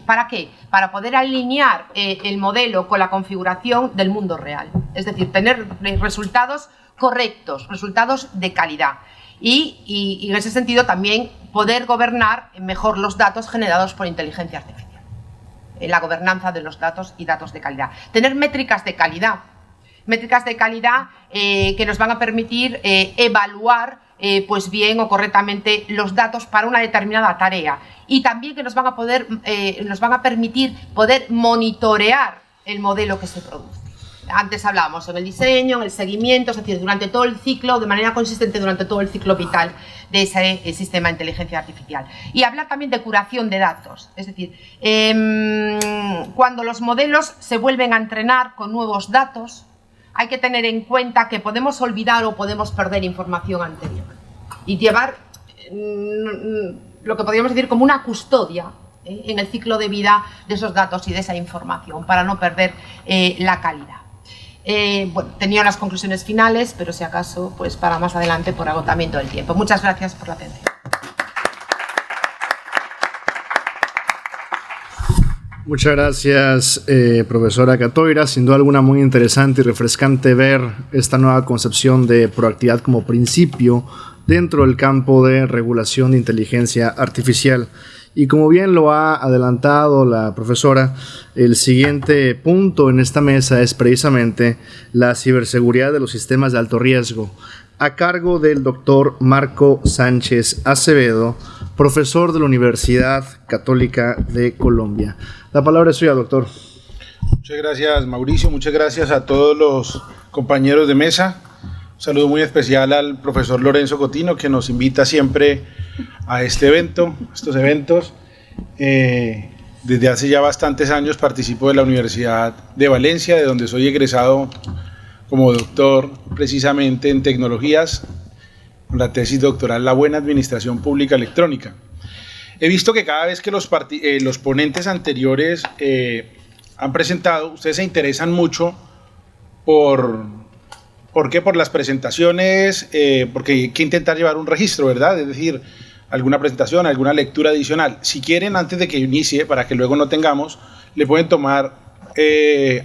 ¿Para qué? Para poder alinear el modelo con la configuración del mundo real, es decir, tener resultados correctos, resultados de calidad y en ese sentido también poder gobernar mejor los datos generados por inteligencia artificial, la gobernanza de los datos y datos de calidad. Tener métricas de calidad que nos van a permitir evaluar pues bien o correctamente los datos para una determinada tarea y también que nos van a permitir poder monitorear el modelo que se produce. Antes hablábamos en el diseño, en el seguimiento, es decir, durante todo el ciclo, de manera consistente durante todo el ciclo vital de ese sistema de inteligencia artificial. Y hablar también de curación de datos, es decir, cuando los modelos se vuelven a entrenar con nuevos datos, hay que tener en cuenta que podemos olvidar o podemos perder información anterior y llevar lo que podríamos decir como una custodia en el ciclo de vida de esos datos y de esa información para no perder la calidad. Bueno, tenía unas conclusiones finales, pero si acaso, pues para más adelante por agotamiento del tiempo. Muchas gracias por la atención. Muchas gracias, profesora Catoira. Sin duda alguna muy interesante y refrescante ver esta nueva concepción de proactividad como principio dentro del campo de regulación de inteligencia artificial. Y como bien lo ha adelantado la profesora, el siguiente punto en esta mesa es precisamente la ciberseguridad de los sistemas de alto riesgo, a cargo del doctor Marco Sánchez Acevedo, profesor de la Universidad Católica de Colombia. La palabra es suya, doctor. Muchas gracias, Mauricio. Muchas gracias a todos los compañeros de mesa. Un saludo muy especial al profesor Lorenzo Cotino, que nos invita siempre a estos eventos. Desde hace ya bastantes años participo de la Universidad de Valencia, de donde soy egresado como doctor precisamente en tecnologías, con la tesis doctoral La Buena Administración Pública Electrónica. He visto que cada vez que los ponentes anteriores han presentado, ustedes se interesan mucho ¿por qué? Por las presentaciones, porque hay que intentar llevar un registro, ¿verdad? Es decir, alguna presentación, alguna lectura adicional. Si quieren, antes de que inicie, para que luego no tengamos, le pueden tomar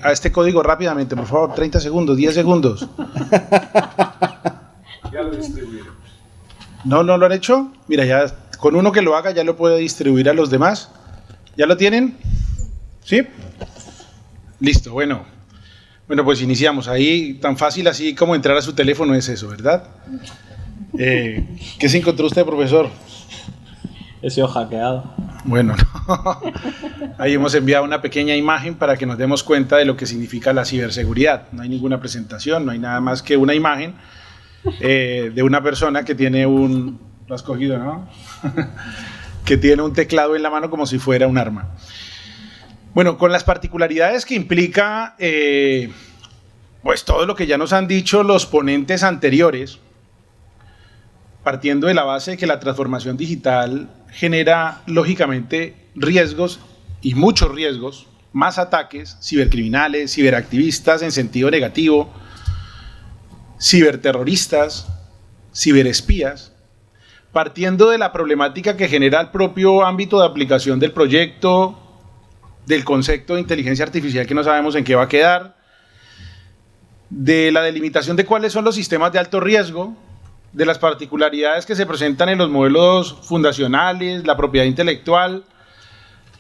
a este código rápidamente, por favor, 30 segundos, 10 segundos. Ya lo distribuiremos. ¿No lo han hecho? Mira, ya con uno que lo haga ya lo puede distribuir a los demás. ¿Ya lo tienen? ¿Sí? Listo, bueno. Bueno, pues iniciamos. Ahí, tan fácil así como entrar a su teléfono es eso, ¿verdad? ¿Qué se encontró usted, profesor? He sido hackeado. Bueno, no. Ahí hemos enviado una pequeña imagen para que nos demos cuenta de lo que significa la ciberseguridad. No hay ninguna presentación, no hay nada más que una imagen de una persona que tiene un... Lo has cogido, ¿no? Que tiene un teclado en la mano como si fuera un arma. Bueno, con las particularidades que implica pues todo lo que ya nos han dicho los ponentes anteriores, partiendo de la base de que la transformación digital genera lógicamente riesgos y muchos riesgos, más ataques, cibercriminales, ciberactivistas en sentido negativo, ciberterroristas, ciberespías, partiendo de la problemática que genera el propio ámbito de aplicación del proyecto, del concepto de inteligencia artificial que no sabemos en qué va a quedar, de la delimitación de cuáles son los sistemas de alto riesgo, de las particularidades que se presentan en los modelos fundacionales, la propiedad intelectual,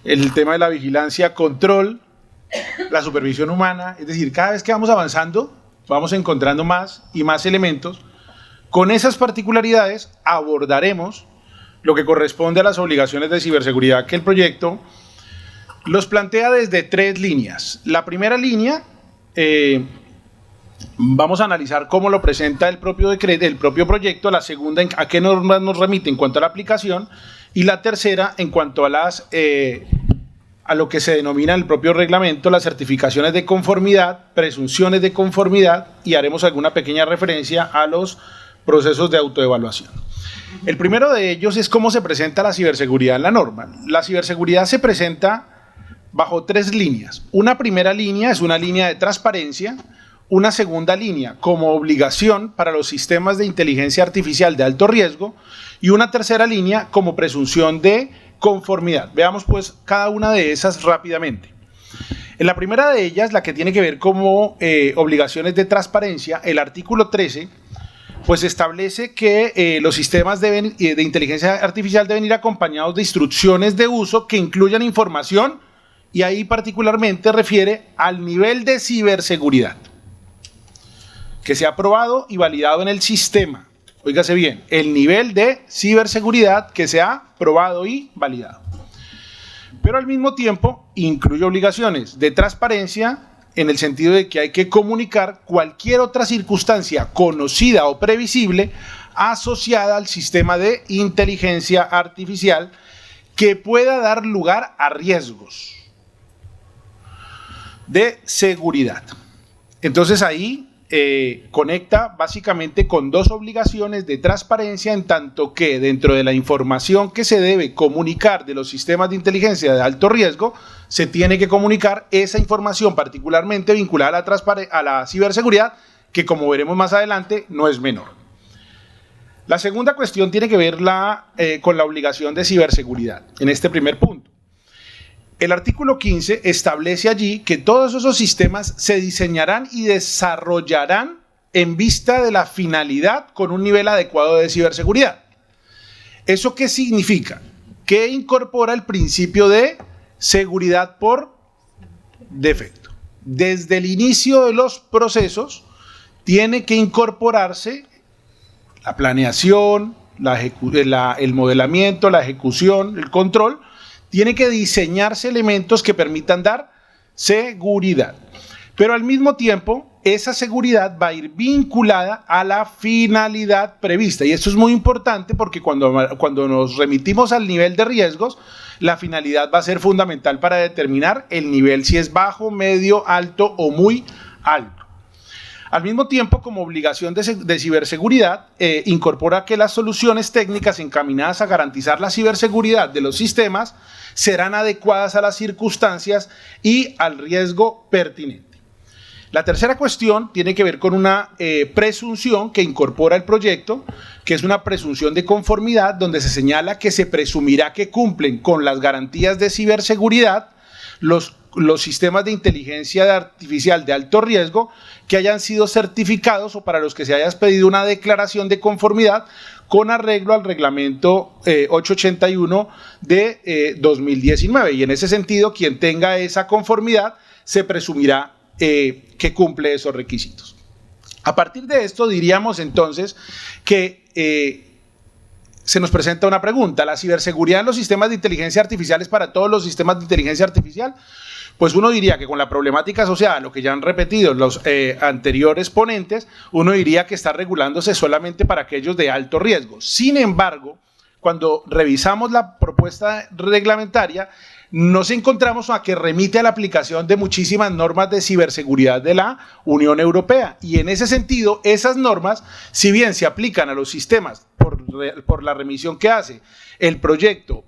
el tema de la vigilancia, control, la supervisión humana. Es decir, cada vez que vamos avanzando, vamos encontrando más y más elementos. Con esas particularidades abordaremos lo que corresponde a las obligaciones de ciberseguridad que el proyecto los plantea desde 3 líneas. La primera línea, vamos a analizar cómo lo presenta el propio decreto, el propio proyecto. La segunda, a qué normas nos remite en cuanto a la aplicación. Y la tercera, en cuanto a lo que se denomina el propio reglamento, las certificaciones de conformidad, presunciones de conformidad, y haremos alguna pequeña referencia a los procesos de autoevaluación. El primero de ellos es cómo se presenta la ciberseguridad en la norma. La ciberseguridad se presenta bajo 3 líneas. Una primera línea es una línea de transparencia, una segunda línea como obligación para los sistemas de inteligencia artificial de alto riesgo y una tercera línea como presunción de conformidad. Veamos pues cada una de esas rápidamente. En la primera de ellas, la que tiene que ver como obligaciones de transparencia, el artículo 13 pues establece que los sistemas de inteligencia artificial deben ir acompañados de instrucciones de uso que incluyan información, y ahí particularmente refiere al nivel de ciberseguridad que se ha aprobado y validado en el sistema. Óigase bien, el nivel de ciberseguridad que se ha probado y validado. Pero al mismo tiempo incluye obligaciones de transparencia en el sentido de que hay que comunicar cualquier otra circunstancia conocida o previsible asociada al sistema de inteligencia artificial que pueda dar lugar a riesgos de seguridad. Entonces ahí conecta básicamente con 2 obligaciones de transparencia, en tanto que dentro de la información que se debe comunicar de los sistemas de inteligencia de alto riesgo, se tiene que comunicar esa información particularmente vinculada a la ciberseguridad, que como veremos más adelante no es menor. La segunda cuestión tiene que ver con la obligación de ciberseguridad en este primer punto. El artículo 15 establece allí que todos esos sistemas se diseñarán y desarrollarán en vista de la finalidad con un nivel adecuado de ciberseguridad. ¿Eso qué significa? Que incorpora el principio de seguridad por defecto. Desde el inicio de los procesos tiene que incorporarse la planeación, el modelamiento, la ejecución, el control. Tiene que diseñarse elementos que permitan dar seguridad. Pero al mismo tiempo, esa seguridad va a ir vinculada a la finalidad prevista. Y esto es muy importante porque cuando nos remitimos al nivel de riesgos, la finalidad va a ser fundamental para determinar el nivel, si es bajo, medio, alto o muy alto. Al mismo tiempo, como obligación de ciberseguridad, incorpora que las soluciones técnicas encaminadas a garantizar la ciberseguridad de los sistemas serán adecuadas a las circunstancias y al riesgo pertinente. La tercera cuestión tiene que ver con una presunción que incorpora el proyecto, que es una presunción de conformidad, donde se señala que se presumirá que cumplen con las garantías de ciberseguridad los sistemas de inteligencia artificial de alto riesgo que hayan sido certificados o para los que se haya pedido una declaración de conformidad con arreglo al reglamento 881 de 2019. Y en ese sentido, quien tenga esa conformidad se presumirá que cumple esos requisitos. A partir de esto diríamos entonces que se nos presenta una pregunta: ¿la ciberseguridad en los sistemas de inteligencia artificial es para todos los sistemas de inteligencia artificial? Pues uno diría que con la problemática asociada a lo que ya han repetido los anteriores ponentes, uno diría que está regulándose solamente para aquellos de alto riesgo. Sin embargo, cuando revisamos la propuesta reglamentaria, nos encontramos a que remite a la aplicación de muchísimas normas de ciberseguridad de la Unión Europea. Y en ese sentido, esas normas, si bien se aplican a los sistemas por la remisión que hace el proyecto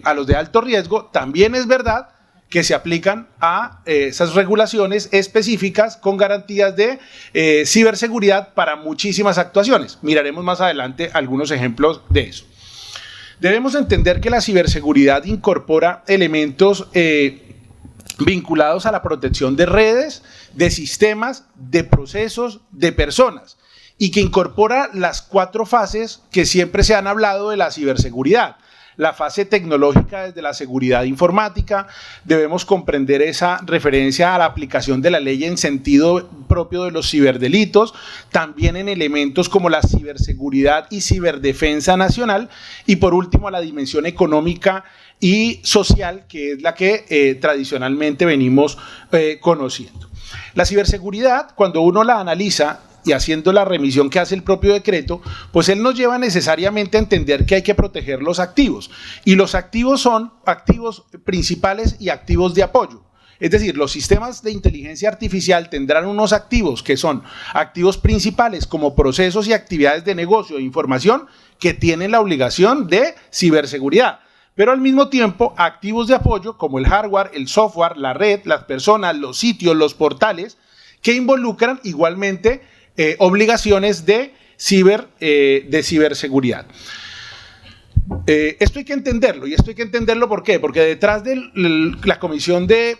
a los de alto riesgo, también es verdad que se aplican a esas regulaciones específicas con garantías de ciberseguridad para muchísimas actuaciones. Miraremos más adelante algunos ejemplos de eso. Debemos entender que la ciberseguridad incorpora elementos vinculados a la protección de redes, de sistemas, de procesos, de personas, y que incorpora las 4 fases que siempre se han hablado de la ciberseguridad. La fase tecnológica desde la seguridad informática, debemos comprender esa referencia a la aplicación de la ley en sentido propio de los ciberdelitos, también en elementos como la ciberseguridad y ciberdefensa nacional, y por último a la dimensión económica y social, que es la que tradicionalmente venimos conociendo. La ciberseguridad, cuando uno la analiza, y haciendo la remisión que hace el propio decreto, pues él nos lleva necesariamente a entender que hay que proteger los activos. Y los activos son activos principales y activos de apoyo. Es decir, los sistemas de inteligencia artificial tendrán unos activos que son activos principales como procesos y actividades de negocio e información que tienen la obligación de ciberseguridad. Pero al mismo tiempo, activos de apoyo como el hardware, el software, la red, las personas, los sitios, los portales, que involucran igualmente obligaciones de ciberseguridad. Esto hay que entenderlo, y esto hay que entenderlo ¿por qué? Porque detrás de la comisión de,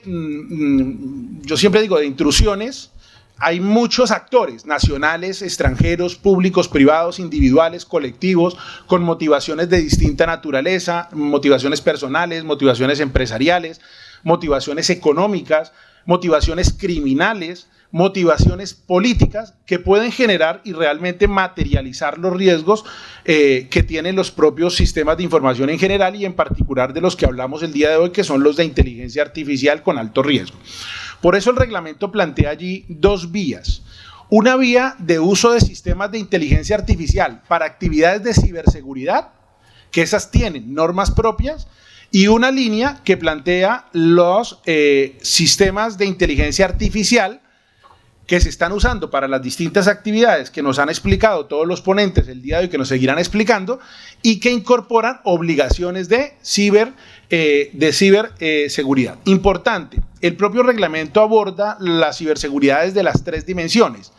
yo siempre digo, de intrusiones, hay muchos actores, nacionales, extranjeros, públicos, privados, individuales, colectivos, con motivaciones de distinta naturaleza, motivaciones personales, motivaciones empresariales, motivaciones económicas, motivaciones criminales, motivaciones políticas que pueden generar y realmente materializar los riesgos que tienen los propios sistemas de información en general y en particular de los que hablamos el día de hoy, que son los de inteligencia artificial con alto riesgo. Por eso el reglamento plantea allí 2 vías. Una vía de uso de sistemas de inteligencia artificial para actividades de ciberseguridad, que esas tienen normas propias, y una línea que plantea los sistemas de inteligencia artificial que se están usando para las distintas actividades que nos han explicado todos los ponentes el día de hoy, que nos seguirán explicando, y que incorporan obligaciones de ciberseguridad. Importante, el propio reglamento aborda la ciberseguridad desde las 3 dimensiones.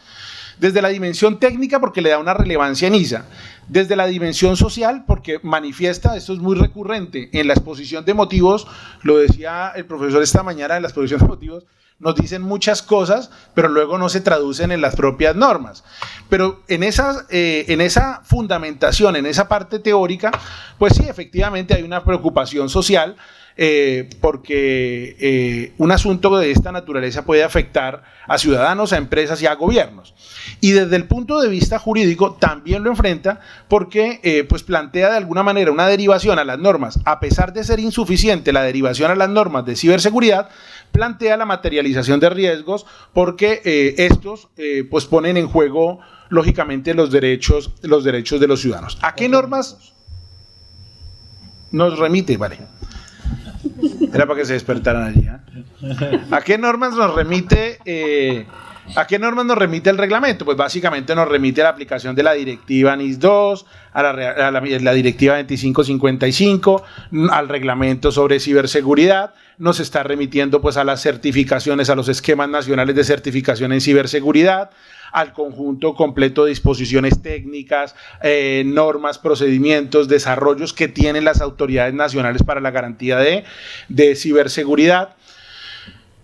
Desde la dimensión técnica, porque le da una relevancia en ISA. Desde la dimensión social, porque manifiesta, esto es muy recurrente en la exposición de motivos, lo decía el profesor esta mañana en la exposición de motivos, nos dicen muchas cosas, pero luego no se traducen en las propias normas. Pero en esa fundamentación, en esa parte teórica, pues sí, efectivamente hay una preocupación social, porque un asunto de esta naturaleza puede afectar a ciudadanos, a empresas y a gobiernos. Y desde el punto de vista jurídico también lo enfrenta porque pues plantea de alguna manera una derivación a las normas. A pesar de ser insuficiente la derivación a las normas de ciberseguridad, plantea la materialización de riesgos porque estos pues ponen en juego lógicamente los derechos de los ciudadanos. ¿A qué normas nos remite? Vale. Era para que se despertaran allí. ¿A qué normas nos remite ¿A qué normas nos remite el reglamento? Pues básicamente nos remite a la aplicación de la directiva NIS 2, a la directiva 2555, al reglamento sobre ciberseguridad, nos está remitiendo pues a las certificaciones, a los esquemas nacionales de certificación en ciberseguridad, al conjunto completo de disposiciones técnicas, normas, procedimientos, desarrollos que tienen las autoridades nacionales para la garantía de ciberseguridad.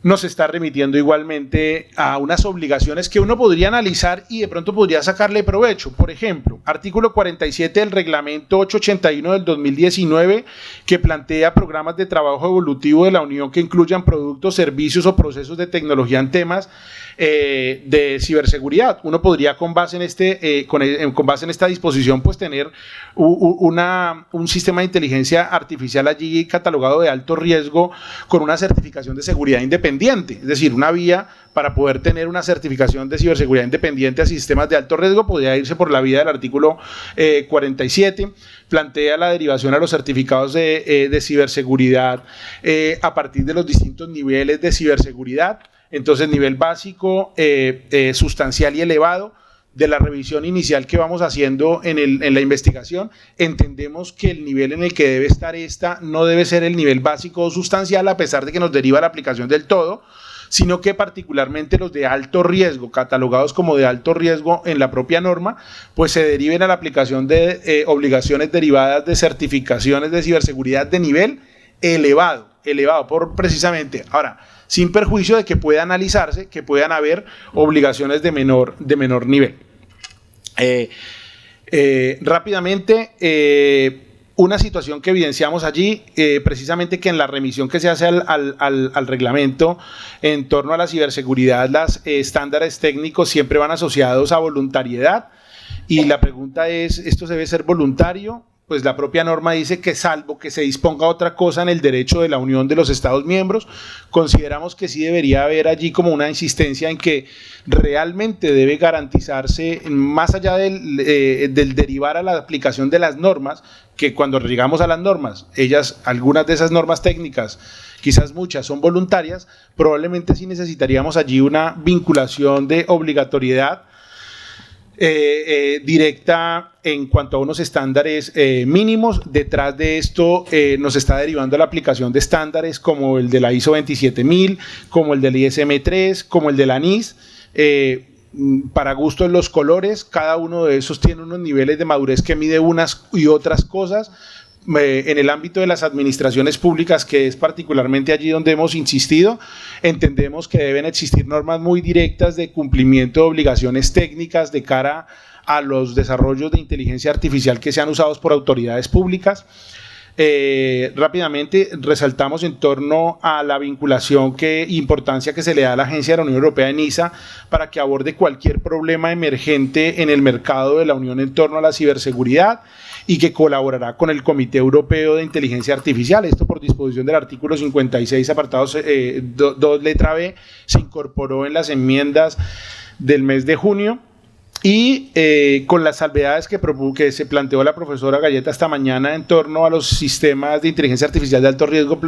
Nos está remitiendo igualmente a unas obligaciones que uno podría analizar y de pronto podría sacarle provecho. Por ejemplo, artículo 47 del reglamento 881 del 2019, que plantea programas de trabajo evolutivo de la Unión que incluyan productos, servicios o procesos de tecnología en temas de ciberseguridad. Uno podría con base en esta disposición pues tener un sistema de inteligencia artificial allí catalogado de alto riesgo con una certificación de seguridad independiente, es decir, una vía para poder tener una certificación de ciberseguridad independiente a sistemas de alto riesgo. Podría irse por la vía del artículo 47, plantea la derivación a los certificados de ciberseguridad a partir de los distintos niveles de ciberseguridad. Entonces, nivel básico, sustancial y elevado. De la revisión inicial que vamos haciendo en la investigación, entendemos que el nivel en el que debe estar esta no debe ser el nivel básico o sustancial, a pesar de que nos deriva la aplicación del todo, sino que particularmente los de alto riesgo, catalogados como de alto riesgo en la propia norma, pues se deriven a la aplicación de obligaciones derivadas de certificaciones de ciberseguridad de nivel elevado por precisamente, ahora, sin perjuicio de que pueda analizarse, que puedan haber obligaciones de menor nivel. Rápidamente, una situación que evidenciamos allí, precisamente que en la remisión que se hace al reglamento en torno a la ciberseguridad, los estándares técnicos siempre van asociados a voluntariedad, y la pregunta es, ¿esto debe ser voluntario? Pues la propia norma dice que salvo que se disponga otra cosa en el derecho de la Unión de los Estados miembros, consideramos que sí debería haber allí como una insistencia en que realmente debe garantizarse, más allá del derivar a la aplicación de las normas, que cuando llegamos a las normas, algunas de esas normas técnicas, quizás muchas son voluntarias, probablemente sí necesitaríamos allí una vinculación de obligatoriedad directa en cuanto a unos estándares mínimos. Detrás de esto nos está derivando la aplicación de estándares como el de la ISO 27000, como el del ISM3, como el de la NIS. Para gusto en los colores, cada uno de esos tiene unos niveles de madurez que mide unas y otras cosas. En el ámbito de las administraciones públicas, que es particularmente allí donde hemos insistido, entendemos que deben existir normas muy directas de cumplimiento de obligaciones técnicas de cara a los desarrollos de inteligencia artificial que sean usados por autoridades públicas. Rápidamente resaltamos en torno a la vinculación importancia que se le da a la Agencia de la Unión Europea ENISA para que aborde cualquier problema emergente en el mercado de la Unión en torno a la ciberseguridad, y que colaborará con el Comité Europeo de Inteligencia Artificial. Esto por disposición del artículo 56, apartados 2, letra B, se incorporó en las enmiendas del mes de junio. Y con las salvedades que se planteó la profesora Galleta esta mañana en torno a los sistemas de inteligencia artificial de alto riesgo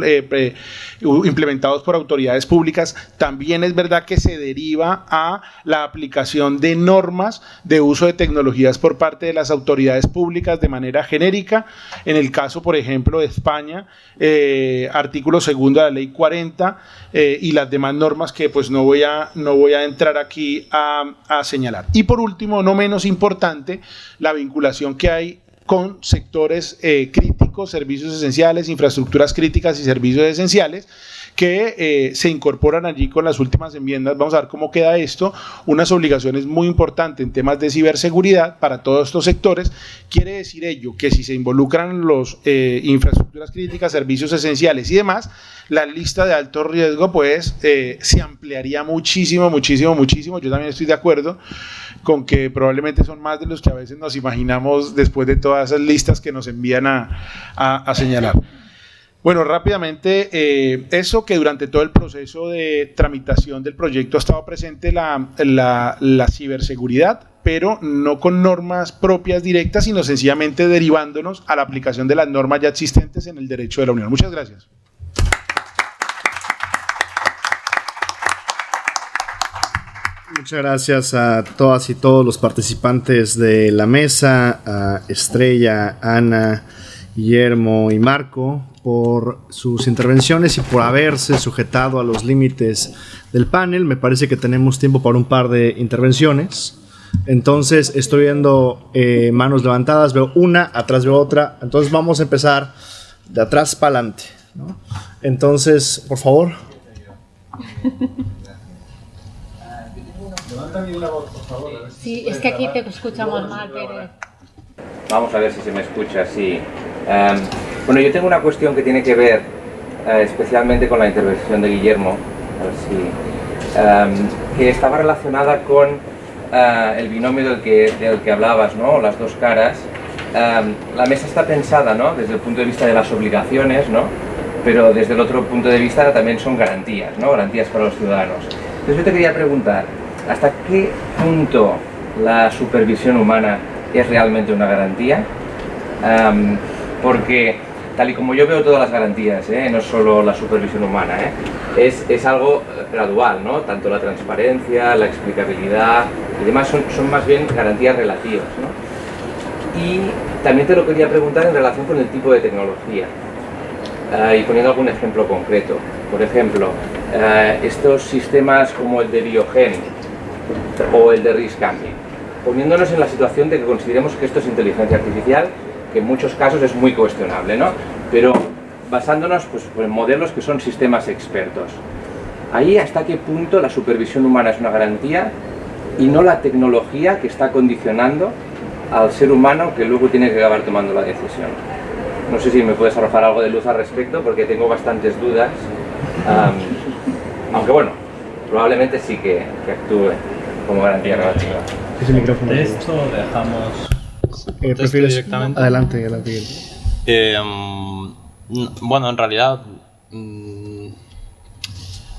implementados por autoridades públicas, también es verdad que se deriva a la aplicación de normas de uso de tecnologías por parte de las autoridades públicas de manera genérica. En el caso, por ejemplo, de España, artículo 2 de la Ley 40 y las demás normas que pues no voy a entrar aquí a señalar. Y por último, no menos importante, la vinculación que hay con sectores críticos, servicios esenciales, infraestructuras críticas y servicios esenciales, que se incorporan allí con las últimas enmiendas. Vamos a ver cómo queda esto. Unas obligaciones muy importantes en temas de ciberseguridad para todos estos sectores. Quiere decir ello que si se involucran los infraestructuras críticas, servicios esenciales y demás, la lista de alto riesgo pues se ampliaría muchísimo. Yo también estoy de acuerdo con que probablemente son más de los que a veces nos imaginamos después de todas esas listas que nos envían a señalar. Bueno, rápidamente, eso que durante todo el proceso de tramitación del proyecto ha estado presente la ciberseguridad, pero no con normas propias directas, sino sencillamente derivándonos a la aplicación de las normas ya existentes en el derecho de la Unión. Muchas gracias. Muchas gracias a todas y todos los participantes de la mesa, a Estrella, Ana, Guillermo y Marco, por sus intervenciones y por haberse sujetado a los límites del panel. Me parece que tenemos tiempo para un par de intervenciones. Entonces estoy viendo manos levantadas, veo una, atrás veo otra. Entonces vamos a empezar de atrás para adelante, ¿no? Entonces, por favor. Levanta bien la voz, por favor. A ver si Sí, es que aquí te escuchamos mal, Pérez. Vamos a ver si se me escucha así. Bueno, yo tengo una cuestión que tiene que ver especialmente con la intervención de Guillermo, a ver si, que estaba relacionada con el binomio del que hablabas, ¿no? Las dos caras. La mesa está pensada, ¿no? Desde el punto de vista de las obligaciones, ¿no? Pero desde el otro punto de vista también son garantías, ¿no? Garantías para los ciudadanos. Entonces yo te quería preguntar, ¿hasta qué punto la supervisión humana es realmente una garantía? Porque tal y como yo veo todas las garantías, no solo la supervisión humana, es algo gradual, ¿no? Tanto la transparencia, la explicabilidad y demás son más bien garantías relativas, ¿no? Y también te lo quería preguntar en relación con el tipo de tecnología y poniendo algún ejemplo concreto. Por ejemplo, estos sistemas como el de Biogen o el de risk camping, poniéndonos en la situación de que consideremos que esto es inteligencia artificial, que en muchos casos es muy cuestionable, ¿no? Pero basándonos pues, en modelos que son sistemas expertos. Ahí, ¿hasta qué punto la supervisión humana es una garantía y no la tecnología que está condicionando al ser humano que luego tiene que acabar tomando la decisión? No sé si me puedes arrojar algo de luz al respecto, porque tengo bastantes dudas. Aunque bueno, probablemente sí que actúe como garantía relativa. Ese micrófono. De esto dejamos... ¿Prefieres directamente? Adelante. Bueno, en realidad,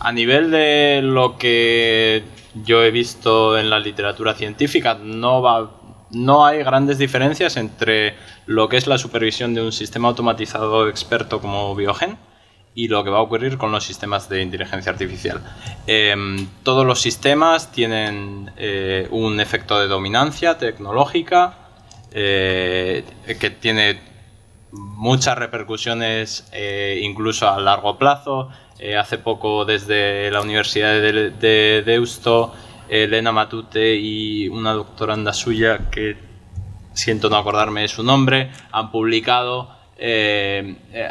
a nivel de lo que yo he visto en la literatura científica, no hay grandes diferencias entre lo que es la supervisión de un sistema automatizado experto como Biogen y lo que va a ocurrir con los sistemas de inteligencia artificial. Todos los sistemas tienen un efecto de dominancia tecnológica que tiene muchas repercusiones incluso a largo plazo. Hace poco desde la Universidad de Deusto, Elena Matute y una doctoranda suya, que siento no acordarme de su nombre, han publicado,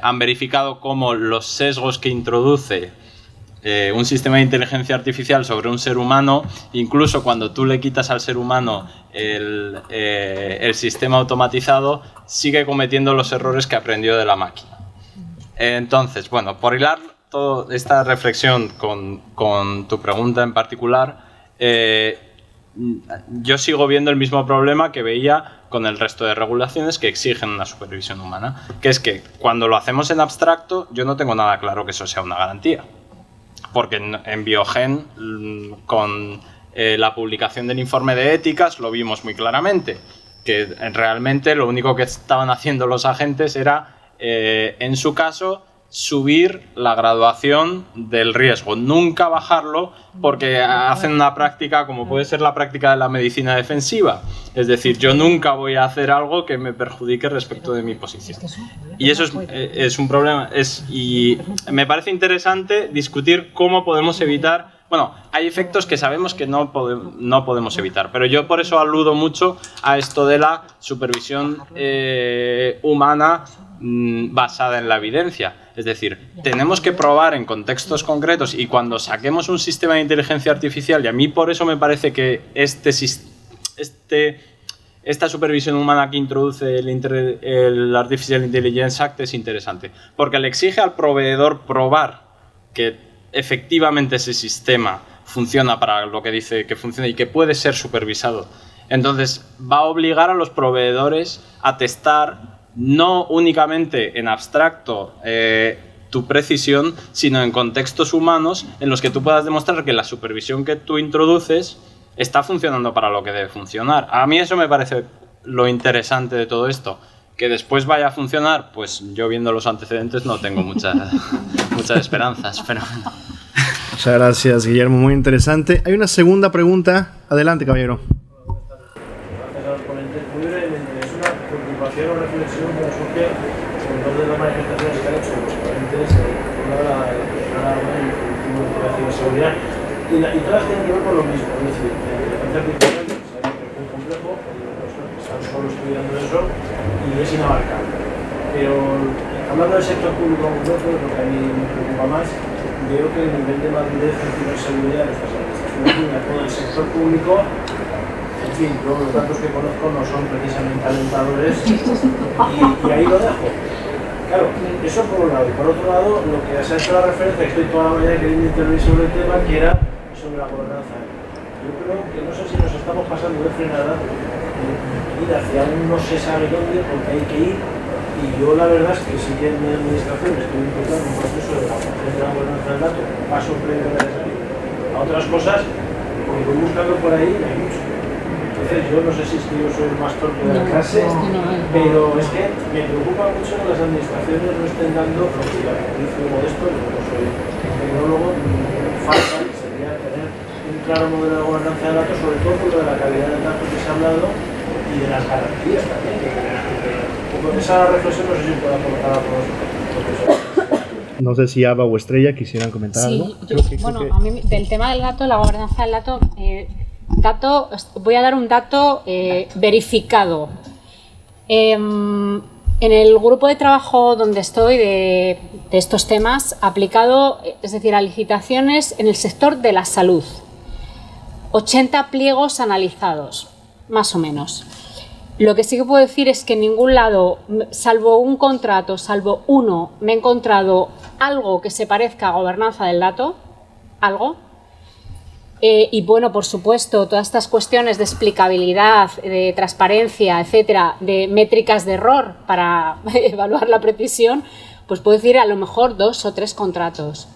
han verificado cómo los sesgos que introduce un sistema de inteligencia artificial sobre un ser humano, incluso cuando tú le quitas al ser humano el sistema automatizado, sigue cometiendo los errores que aprendió de la máquina. Entonces, bueno, por hilar toda esta reflexión con tu pregunta en particular, yo sigo viendo el mismo problema que veía con el resto de regulaciones que exigen una supervisión humana, que es que cuando lo hacemos en abstracto, yo no tengo nada claro que eso sea una garantía. Porque en Biogen, con la publicación del informe de éticas, lo vimos muy claramente, que realmente lo único que estaban haciendo los agentes era, en su caso, subir la graduación del riesgo, nunca bajarlo, porque hacen una práctica como puede ser la práctica de la medicina defensiva. Es decir, yo nunca voy a hacer algo que me perjudique respecto de mi posición. Y eso es un problema. Y me parece interesante discutir cómo podemos evitar... Bueno, hay efectos que sabemos que no podemos evitar, pero yo por eso aludo mucho a esto de la supervisión humana basada en la evidencia. Es decir, tenemos que probar en contextos concretos, y cuando saquemos un sistema de inteligencia artificial, y a mí por eso me parece que esta supervisión humana que introduce el Artificial Intelligence Act es interesante, porque le exige al proveedor probar que efectivamente ese sistema funciona para lo que dice que funciona y que puede ser supervisado. Entonces va a obligar a los proveedores a testar no únicamente en abstracto tu precisión, sino en contextos humanos en los que tú puedas demostrar que la supervisión que tú introduces está funcionando para lo que debe funcionar. A mí eso me parece lo interesante de todo esto. Que después vaya a funcionar, pues yo viendo los antecedentes no tengo muchas esperanzas, pero... Muchas gracias, Guillermo, muy interesante. Hay una segunda pregunta. Adelante, caballero. Gracias al ponente. Muy brevemente, es una preocupación o reflexión que nos surge con dos de las manifestaciones que han hecho los ponentes, una de la ciberseguridad, y todas tienen que ver con lo mismo, es decir, la inteligencia artificial es muy complejo, están solo estudiando eso y es inabarcable. Pero hablando del sector público completo, lo que a mí me preocupa más, veo que el nivel de madurez en ciberseguridad de nuestras administraciones y todo el sector público, en fin, yo los datos que conozco no son precisamente alentadores y ahí lo dejo. Claro, eso por un lado. Y por otro lado, lo que se ha hecho la referencia, que estoy toda la mañana queriendo intervenir sobre el tema, que era sobre la gobernanza. Yo creo que no sé si nos estamos pasando de frenada, ir hacia un no se sabe dónde, porque hay que ir. Y yo la verdad es que sí que en mi administración estoy impulsando un proceso de la gobernanza del dato, paso previo necesario a otras cosas, porque voy buscando por ahí, hay mucho. Entonces yo no sé si es que yo soy el más torpe de la clase, pero es que me preocupa mucho que las administraciones no estén dando, porque yo soy modesto, yo no soy tecnólogo, falta sería tener un claro modelo de gobernanza de datos, sobre todo por lo de la calidad de datos que se ha hablado y de las garantías también. Con esa reflexión no sé si puedo aportar a todos los profesores. No sé si Ava o Estrella quisieran comentar algo. A mí del tema del dato, la gobernanza del dato, voy a dar un dato verificado. En el grupo de trabajo donde estoy de estos temas, aplicado, es decir, a licitaciones en el sector de la salud, 80 pliegos analizados, más o menos. Lo que sí que puedo decir es que en ningún lado, salvo un contrato, salvo uno, me he encontrado algo que se parezca a gobernanza del dato, algo. Y bueno, por supuesto, todas estas cuestiones de explicabilidad, de transparencia, etcétera, de métricas de error para evaluar la precisión, pues puedo decir a lo mejor 2 o 3 contratos.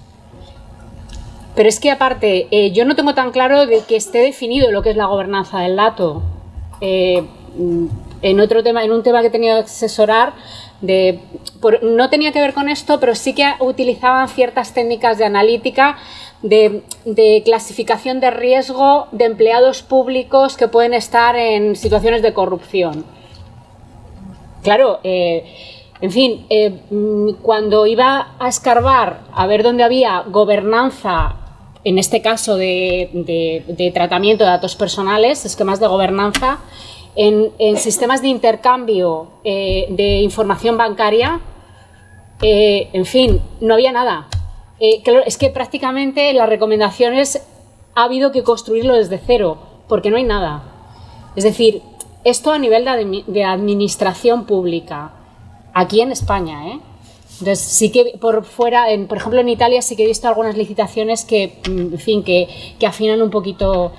Pero es que aparte, yo no tengo tan claro de que esté definido lo que es la gobernanza del dato. En otro tema, en un tema que he tenido que asesorar, no tenía que ver con esto, pero sí que utilizaban ciertas técnicas de analítica, de clasificación de riesgo de empleados públicos que pueden estar en situaciones de corrupción. Claro, en fin, cuando iba a escarbar a ver dónde había gobernanza, en este caso de tratamiento de datos personales, esquemas de gobernanza, en sistemas de intercambio de información bancaria, en fin, no había nada. Claro, es que prácticamente las recomendaciones ha habido que construirlo desde cero, porque no hay nada. Es decir, esto a nivel de administración pública, aquí en España, ¿eh? Entonces sí que por fuera, por ejemplo en Italia sí que he visto algunas licitaciones que, en fin, que afinan un poquito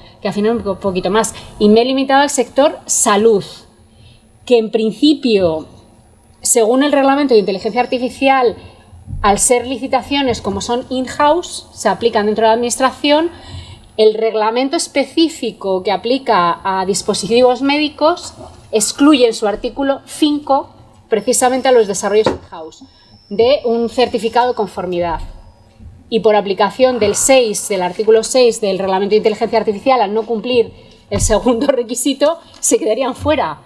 más. Y me he limitado al sector salud, que en principio, según el reglamento de inteligencia artificial, al ser licitaciones como son in-house, se aplican dentro de la administración. El reglamento específico que aplica a dispositivos médicos excluye en su artículo 5 precisamente a los desarrollos in-house de un certificado de conformidad. Y por aplicación del artículo 6 del reglamento de inteligencia artificial, al no cumplir el segundo requisito, se quedarían fuera.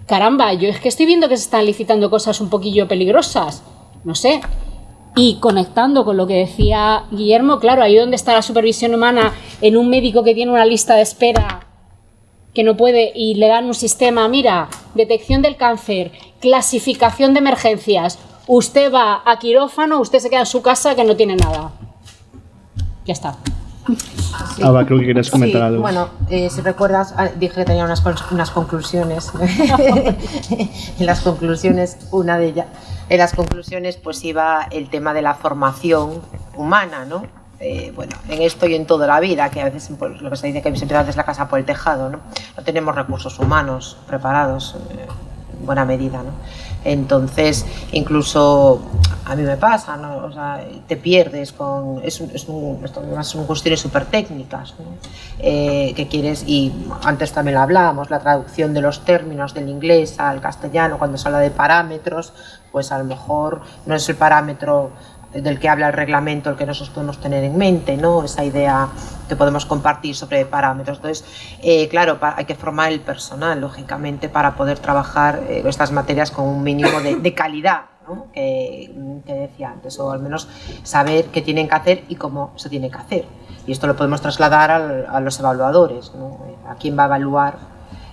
Caramba, yo es que estoy viendo que se están licitando cosas un poquillo peligrosas, no sé. Y conectando con lo que decía Guillermo, claro, ahí donde está la supervisión humana en un médico que tiene una lista de espera que no puede y le dan un sistema, mira, detección del cáncer, clasificación de emergencias, usted va a quirófano, usted se queda en su casa que no tiene nada. Ya está. Sí. Ava, creo que querías comentar algo. Bueno, si recuerdas, dije que tenía unas conclusiones. En las conclusiones, en las conclusiones pues iba el tema de la formación humana, ¿no? Bueno, en esto y en toda la vida, que a veces pues, lo que se dice que siempre haces la casa por el tejado, ¿no? No tenemos recursos humanos preparados en buena medida, ¿no? Entonces, incluso a mí me pasa, ¿no? O sea, te pierdes con... son cuestiones súper técnicas, ¿no? Que quieres, y antes también lo hablábamos, la traducción de los términos del inglés al castellano, cuando se habla de parámetros, pues a lo mejor no es el parámetro del que habla el reglamento, el que nosotros podemos tener en mente, ¿no? Esa idea que podemos compartir sobre parámetros. Entonces, claro, hay que formar el personal, lógicamente, para poder trabajar estas materias con un mínimo de calidad, ¿no? que decía antes, o al menos saber qué tienen que hacer y cómo se tiene que hacer. Y esto lo podemos trasladar a los evaluadores, ¿no? A quién va a evaluar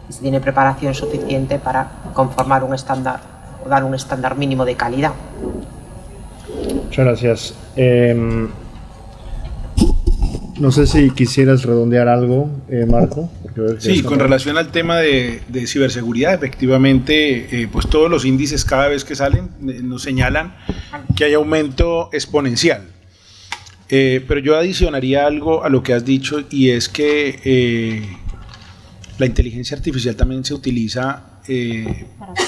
y si tiene preparación suficiente para conformar un estándar o dar un estándar mínimo de calidad. Muchas gracias. No sé si quisieras redondear algo, Marco. Sí, con relación al tema de ciberseguridad, efectivamente, pues todos los índices cada vez que salen nos señalan que hay aumento exponencial. Pero yo adicionaría algo a lo que has dicho, y es que la inteligencia artificial también se utiliza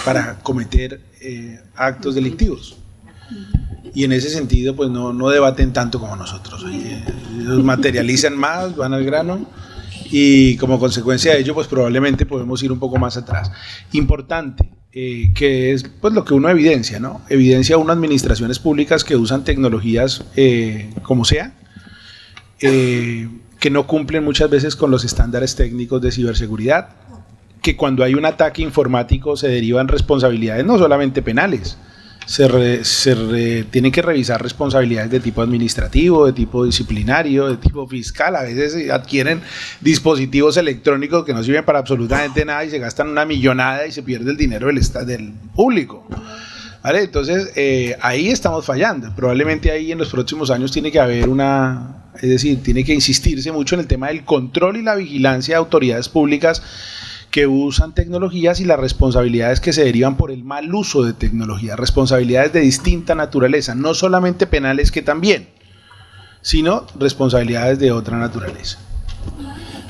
para cometer actos delictivos. Y en ese sentido, pues no debaten tanto como nosotros. Ellos materializan más, van al grano, y como consecuencia de ello, pues probablemente podemos ir un poco más atrás. Importante, que es pues lo que uno evidencia, ¿no? Evidencia unas administraciones públicas que usan tecnologías como sea, que no cumplen muchas veces con los estándares técnicos de ciberseguridad, que cuando hay un ataque informático se derivan responsabilidades no solamente penales, tienen que revisar responsabilidades de tipo administrativo, de tipo disciplinario, de tipo fiscal. A veces adquieren dispositivos electrónicos que no sirven para absolutamente nada y se gastan una millonada y se pierde el dinero del público. ¿Vale? Entonces, ahí estamos fallando. Probablemente ahí en los próximos años tiene que haber es decir, tiene que insistirse mucho en el tema del control y la vigilancia de autoridades públicas que usan tecnologías y las responsabilidades que se derivan por el mal uso de tecnologías, responsabilidades de distinta naturaleza, no solamente penales, que también, sino responsabilidades de otra naturaleza.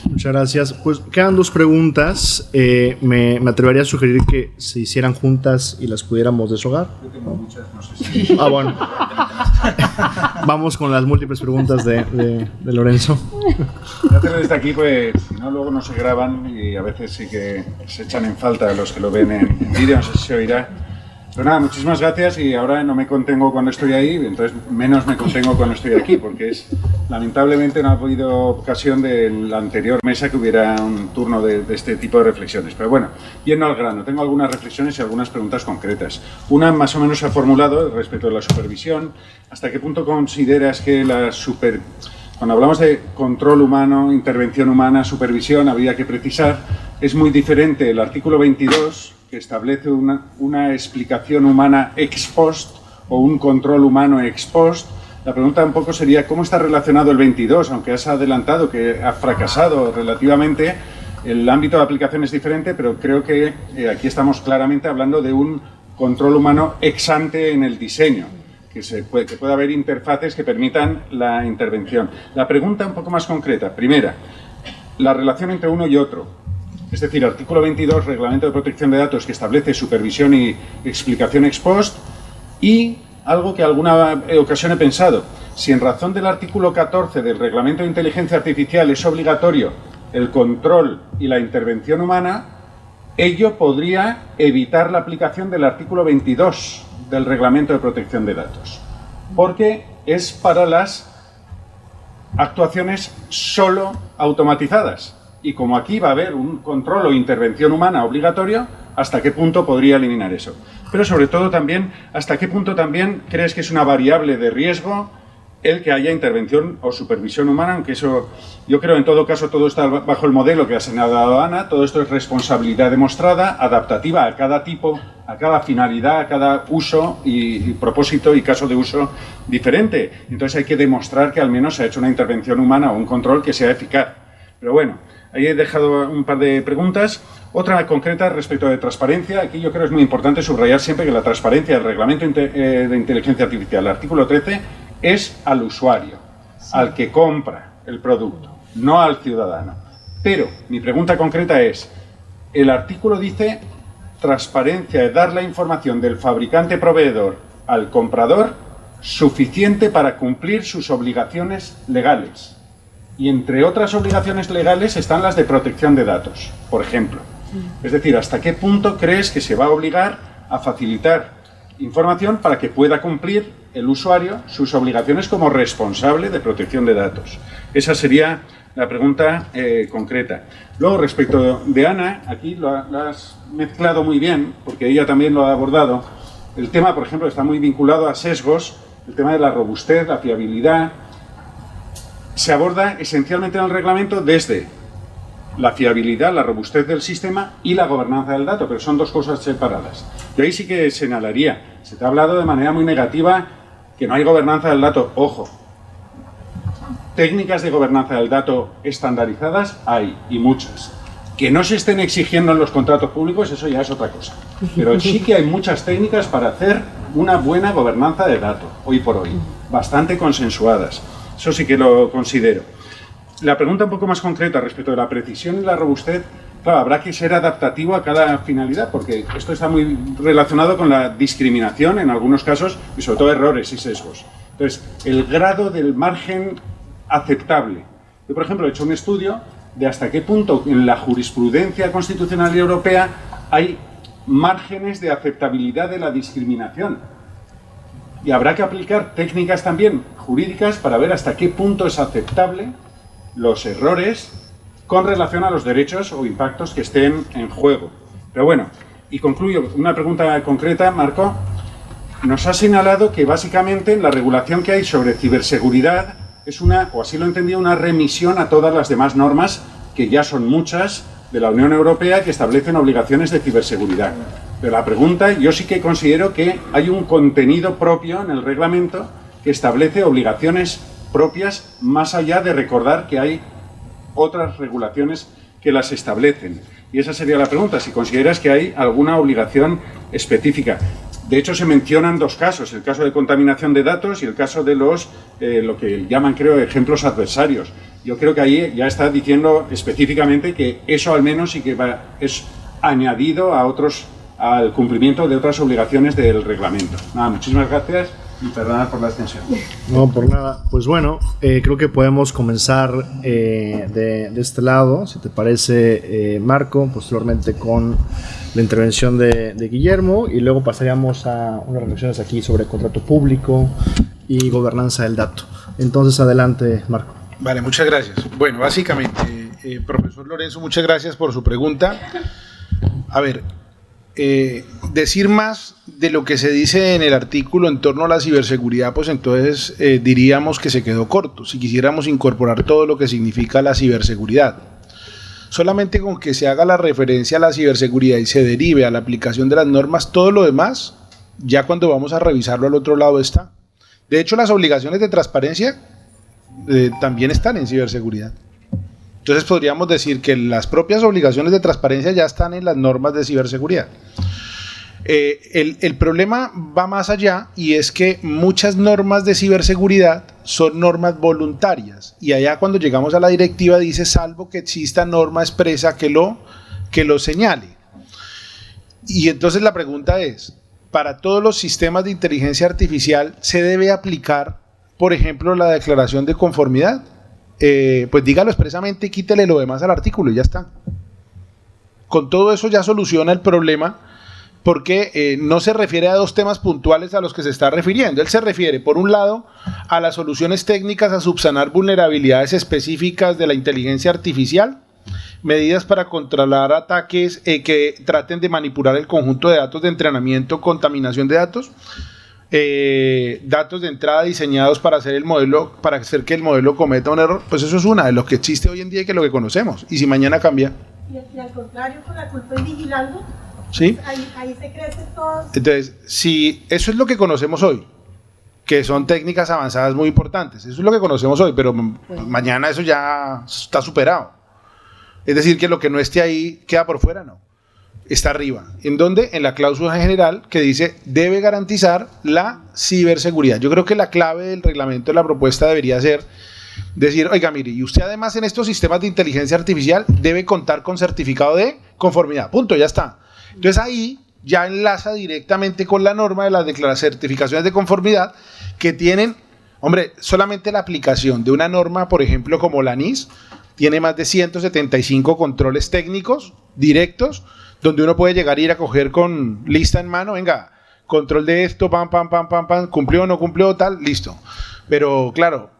Muchas gracias. Pues quedan dos preguntas. Me atrevería a sugerir que se hicieran juntas y las pudiéramos deshogar. Yo tengo muchas, no sé si... Bueno. Vamos con las múltiples preguntas de Lorenzo. Hacerlo desde aquí, pues, si no, luego no se graban y a veces sí que se echan en falta los que lo ven en vídeo, no sé si se oirá. Pero nada, muchísimas gracias, y ahora no me contengo cuando estoy ahí, entonces menos me contengo cuando estoy aquí, porque lamentablemente no ha habido ocasión de la anterior mesa que hubiera un turno de este tipo de reflexiones. Pero bueno, yendo al grano, tengo algunas reflexiones y algunas preguntas concretas. Una más o menos se ha formulado respecto a la supervisión. ¿Hasta qué punto consideras que cuando hablamos de control humano, intervención humana, supervisión, habría que precisar, es muy diferente el artículo 22, que establece una explicación humana ex post o un control humano ex post? La pregunta un poco sería, ¿cómo está relacionado el 22? Aunque has adelantado que ha fracasado relativamente, el ámbito de aplicación es diferente, pero creo que aquí estamos claramente hablando de un control humano ex ante en el diseño, que puede haber interfaces que permitan la intervención. La pregunta un poco más concreta, primera, la relación entre uno y otro. Es decir, artículo 22, Reglamento de Protección de Datos, que establece supervisión y explicación ex post, y algo que alguna ocasión he pensado, si en razón del artículo 14 del Reglamento de Inteligencia Artificial es obligatorio el control y la intervención humana, ello podría evitar la aplicación del artículo 22 del Reglamento de Protección de Datos, porque es para las actuaciones solo automatizadas. Y como aquí va a haber un control o intervención humana obligatorio, ¿hasta qué punto podría eliminar eso? Pero sobre todo también, ¿hasta qué punto también crees que es una variable de riesgo el que haya intervención o supervisión humana? Aunque eso, yo creo en todo caso, todo está bajo el modelo que ha señalado Ana, todo esto es responsabilidad demostrada, adaptativa a cada tipo, a cada finalidad, a cada uso y propósito y caso de uso diferente. Entonces hay que demostrar que al menos se ha hecho una intervención humana o un control que sea eficaz. Pero bueno, ahí he dejado un par de preguntas. Otra concreta respecto de transparencia. Aquí yo creo que es muy importante subrayar siempre que la transparencia del Reglamento de Inteligencia Artificial, el artículo 13, es al usuario, al que compra el producto, no al ciudadano. Pero mi pregunta concreta es, el artículo dice transparencia es dar la información del fabricante proveedor al comprador suficiente para cumplir sus obligaciones legales. Y entre otras obligaciones legales están las de protección de datos, por ejemplo. Es decir, ¿hasta qué punto crees que se va a obligar a facilitar información para que pueda cumplir el usuario sus obligaciones como responsable de protección de datos. Esa sería la pregunta concreta. Luego, respecto de Ana, aquí lo has mezclado muy bien, porque ella también lo ha abordado. El tema, por ejemplo, está muy vinculado a sesgos, el tema de la robustez, la fiabilidad. Se aborda esencialmente en el reglamento desde la fiabilidad, la robustez del sistema y la gobernanza del dato, pero son dos cosas separadas. Y ahí sí que señalaría, se te ha hablado de manera muy negativa que no hay gobernanza del dato. Ojo, técnicas de gobernanza del dato estandarizadas hay, y muchas. Que no se estén exigiendo en los contratos públicos, eso ya es otra cosa. Pero sí que hay muchas técnicas para hacer una buena gobernanza de datos, hoy por hoy, bastante consensuadas. Eso sí que lo considero. La pregunta un poco más concreta respecto de la precisión y la robustez, claro, habrá que ser adaptativo a cada finalidad, porque esto está muy relacionado con la discriminación en algunos casos, y sobre todo errores y sesgos. Entonces, el grado del margen aceptable. Yo, por ejemplo, he hecho un estudio de hasta qué punto en la jurisprudencia constitucional y europea hay márgenes de aceptabilidad de la discriminación. Y habrá que aplicar técnicas también jurídicas para ver hasta qué punto es aceptable los errores con relación a los derechos o impactos que estén en juego. Pero bueno, y concluyo una pregunta concreta, Marco. Nos ha señalado que básicamente la regulación que hay sobre ciberseguridad es una, o así lo entendía, una remisión a todas las demás normas, que ya son muchas, de la Unión Europea, que establecen obligaciones de ciberseguridad. Pero la pregunta, yo sí que considero que hay un contenido propio en el reglamento que establece obligaciones propias, más allá de recordar que hay otras regulaciones que las establecen. Y esa sería la pregunta, si consideras que hay alguna obligación específica. De hecho, se mencionan dos casos, el caso de contaminación de datos y el caso de los, lo que llaman, creo, ejemplos adversarios. Yo creo que ahí ya está diciendo específicamente que eso al menos sí que es añadido a otros, al cumplimiento de otras obligaciones del reglamento. Nada, muchísimas gracias y perdonad por la extensión. No, por nada. Pues bueno, creo que podemos comenzar de este lado, si te parece, Marco, posteriormente con la intervención de Guillermo, y luego pasaríamos a unas reflexiones aquí sobre contrato público y gobernanza del dato. Entonces, adelante, Marco. Vale, muchas gracias. Bueno, básicamente, profesor Lorenzo, muchas gracias por su pregunta. A ver, decir más de lo que se dice en el artículo en torno a la ciberseguridad, pues entonces diríamos que se quedó corto, si quisiéramos incorporar todo lo que significa la ciberseguridad. Solamente con que se haga la referencia a la ciberseguridad y se derive a la aplicación de las normas, todo lo demás, ya cuando vamos a revisarlo al otro lado está. De hecho, las obligaciones de transparencia también están en ciberseguridad. Entonces podríamos decir que las propias obligaciones de transparencia ya están en las normas de ciberseguridad. El problema va más allá, y es que muchas normas de ciberseguridad son normas voluntarias, y allá cuando llegamos a la directiva dice salvo que exista norma expresa que lo señale. Y entonces la pregunta es, para todos los sistemas de inteligencia artificial ¿se debe aplicar, por ejemplo, la declaración de conformidad? Pues dígalo expresamente y quítele lo demás al artículo y ya está. Con todo eso ya soluciona el problema, porque no se refiere a dos temas puntuales a los que se está refiriendo. Él se refiere, por un lado, a las soluciones técnicas a subsanar vulnerabilidades específicas de la inteligencia artificial, medidas para controlar ataques que traten de manipular el conjunto de datos de entrenamiento, contaminación de datos, datos de entrada diseñados para hacer el modelo, para hacer que el modelo cometa un error. Pues eso es una de lo que existe hoy en día y que es lo que conocemos. Y si mañana cambia. Y al contrario, con la culpa es vigilando. ¿Sí? Ahí se crece todo. Entonces, si eso es lo que conocemos hoy, que son técnicas avanzadas muy importantes, eso es lo que conocemos hoy, pero mañana eso ya está superado. Es decir, que lo que no esté ahí queda por fuera, no. Está arriba. ¿En dónde? En la cláusula general que dice debe garantizar la ciberseguridad. Yo creo que la clave del reglamento de la propuesta debería ser decir, oiga, mire, y usted además en estos sistemas de inteligencia artificial debe contar con certificado de conformidad. Punto, ya está. Entonces ahí ya enlaza directamente con la norma de las certificaciones de conformidad que tienen, hombre, solamente la aplicación de una norma, por ejemplo, como la NIS, tiene más de 175 controles técnicos directos, donde uno puede llegar a ir a coger con lista en mano, venga, control de esto, pam, cumplió o no cumplió, tal, listo. Pero claro,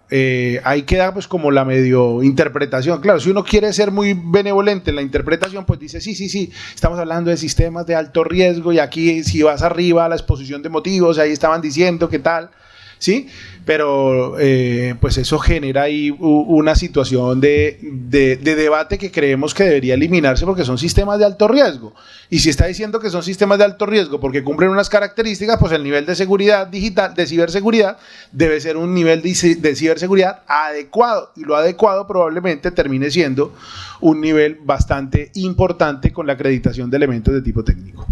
ahí queda pues como la medio interpretación. Claro, si uno quiere ser muy benevolente en la interpretación, pues dice, sí, estamos hablando de sistemas de alto riesgo y aquí si vas arriba a la exposición de motivos, ahí estaban diciendo qué tal, ¿sí? Pero pues eso genera ahí una situación de debate que creemos que debería eliminarse porque son sistemas de alto riesgo. Y si está diciendo que son sistemas de alto riesgo porque cumplen unas características, pues el nivel de seguridad digital, de ciberseguridad, debe ser un nivel de ciberseguridad adecuado. Y lo adecuado probablemente termine siendo un nivel bastante importante con la acreditación de elementos de tipo técnico.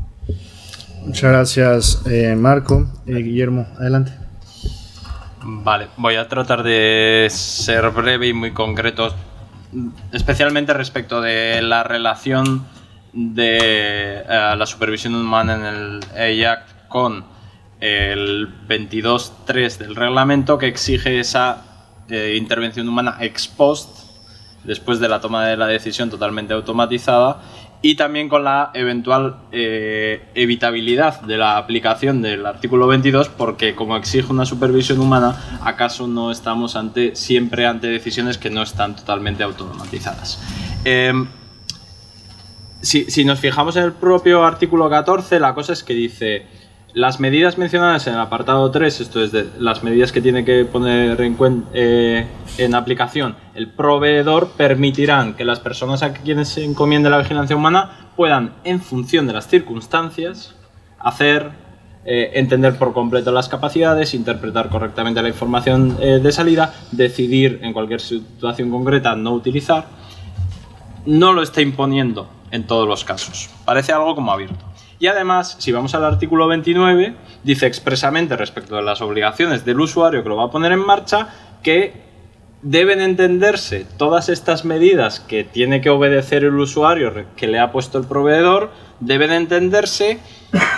Muchas gracias, Marco. Guillermo, adelante. Vale, voy a tratar de ser breve y muy concreto, especialmente respecto de la relación de la supervisión humana en el AI Act con el 22.3 del reglamento, que exige esa intervención humana ex post, después de la toma de la decisión totalmente automatizada, y también con la eventual evitabilidad de la aplicación del artículo 22, porque como exige una supervisión humana, ¿acaso no estamos siempre ante decisiones que no están totalmente automatizadas? Si nos fijamos en el propio artículo 14, la cosa es que dice: las medidas mencionadas en el apartado 3, esto es de las medidas que tiene que poner en aplicación el proveedor, permitirán que las personas a quienes se encomiende la vigilancia humana puedan, en función de las circunstancias, entender por completo las capacidades, interpretar correctamente la información de salida, decidir en cualquier situación concreta no utilizar. No lo está imponiendo en todos los casos, parece algo como abierto. Y además, si vamos al artículo 29, dice expresamente respecto de las obligaciones del usuario que lo va a poner en marcha, que deben entenderse todas estas medidas que tiene que obedecer el usuario que le ha puesto el proveedor, deben entenderse